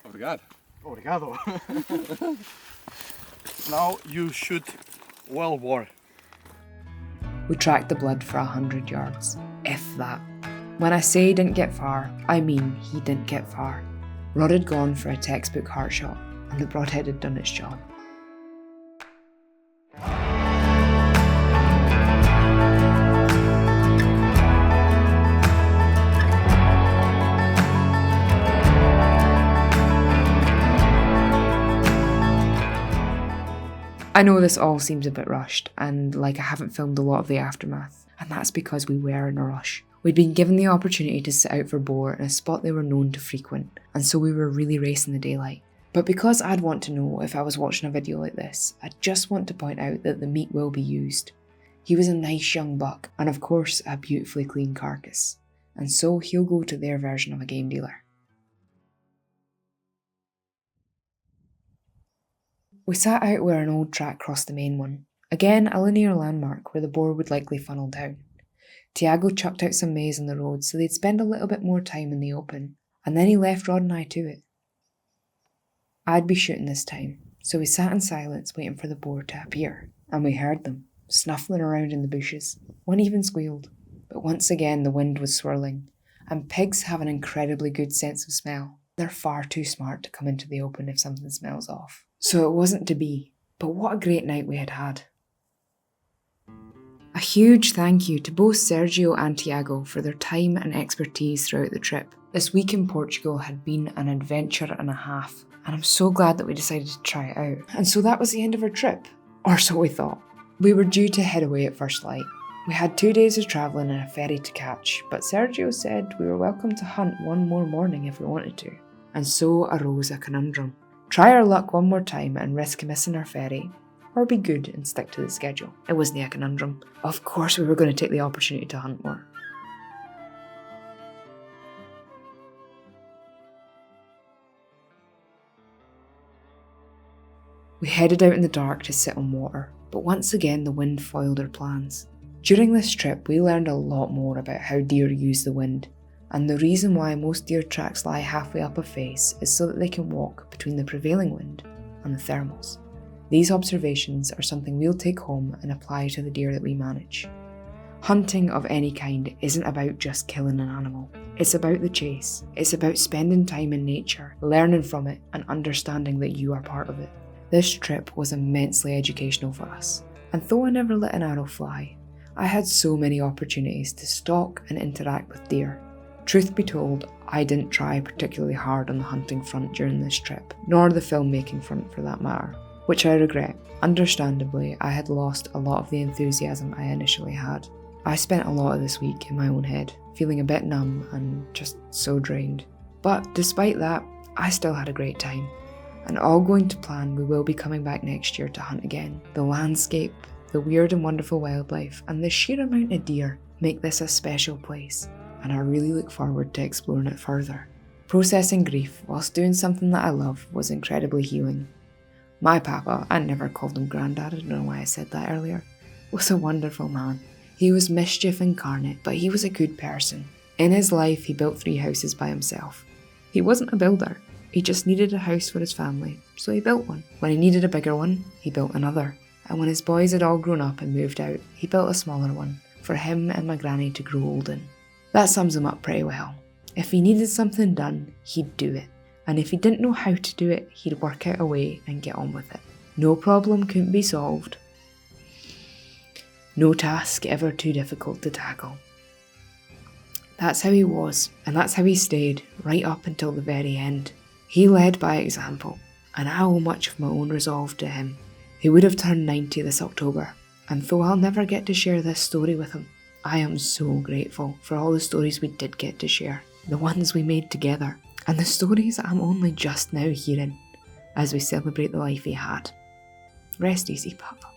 Obrigado. Obrigado. Now you shoot wild boar. We tracked the blood for 100 yards, if that. When I say he didn't get far, I mean he didn't get far. Rod had gone for a textbook heart shot, and the broadhead had done its job. I know this all seems a bit rushed, and like I haven't filmed a lot of the aftermath, and that's because we were in a rush. We'd been given the opportunity to sit out for boar in a spot they were known to frequent, and so we were really racing the daylight. But because I'd want to know if I was watching a video like this, I just want to point out that the meat will be used. He was a nice young buck, and of course a beautifully clean carcass, and so he'll go to their version of a game dealer. We sat out where an old track crossed the main one, again a linear landmark where the boar would likely funnel down. Tiago chucked out some maize on the road so they'd spend a little bit more time in the open, and then he left Rod and I to it. I'd be shooting this time, So we sat in silence waiting for the boar to appear, and we heard them, snuffling around in the bushes. One even squealed, but once again the wind was swirling, and pigs have an incredibly good sense of smell. They're far too smart to come into the open if something smells off. So it wasn't to be, but what a great night we had had. A huge thank you to both Sergio and Tiago for their time and expertise throughout the trip. This week in Portugal had been an adventure and a half, and I'm so glad that we decided to try it out. And so that was the end of our trip, or so we thought. We were due to head away at first light. We had 2 days of travelling and a ferry to catch, but Sergio said we were welcome to hunt one more morning if we wanted to. And so arose a conundrum. Try our luck one more time and risk missing our ferry, or be good and stick to the schedule. It wasn't a conundrum. Of course we were going to take the opportunity to hunt more. We headed out in the dark to sit on water, but once again the wind foiled our plans. During this trip we learned a lot more about how deer use the wind, and the reason why most deer tracks lie halfway up a face is so that they can walk between the prevailing wind and the thermals. These observations are something we'll take home and apply to the deer that we manage. Hunting of any kind isn't about just killing an animal. It's about the chase. It's about spending time in nature, learning from it, and understanding that you are part of it. This trip was immensely educational for us, and though I never let an arrow fly, I had so many opportunities to stalk and interact with deer. Truth be told, I didn't try particularly hard on the hunting front during this trip, nor the filmmaking front for that matter, which I regret. Understandably, I had lost a lot of the enthusiasm I initially had. I spent a lot of this week in my own head, feeling a bit numb and just so drained. But despite that, I still had a great time. And all going to plan, we will be coming back next year to hunt again. The landscape, the weird and wonderful wildlife, and the sheer amount of deer make this a special place, and I really look forward to exploring it further. Processing grief whilst doing something that I love was incredibly healing. My papa, I never called him Grandad, I don't know why I said that earlier, was a wonderful man. He was mischief incarnate, but he was a good person. In his life, he built 3 houses by himself. He wasn't a builder. He just needed a house for his family, so he built one. When he needed a bigger one, he built another. And when his boys had all grown up and moved out, he built a smaller one for him and my granny to grow old in. That sums him up pretty well. If he needed something done, he'd do it. And if he didn't know how to do it, he'd work out a way and get on with it. No problem couldn't be solved. No task ever too difficult to tackle. That's how he was, and that's how he stayed, right up until the very end. He led by example, and I owe much of my own resolve to him. He would have turned 90 this October, and though I'll never get to share this story with him, I am so grateful for all the stories we did get to share, the ones we made together, and the stories I'm only just now hearing as we celebrate the life he had. Rest easy, Papa.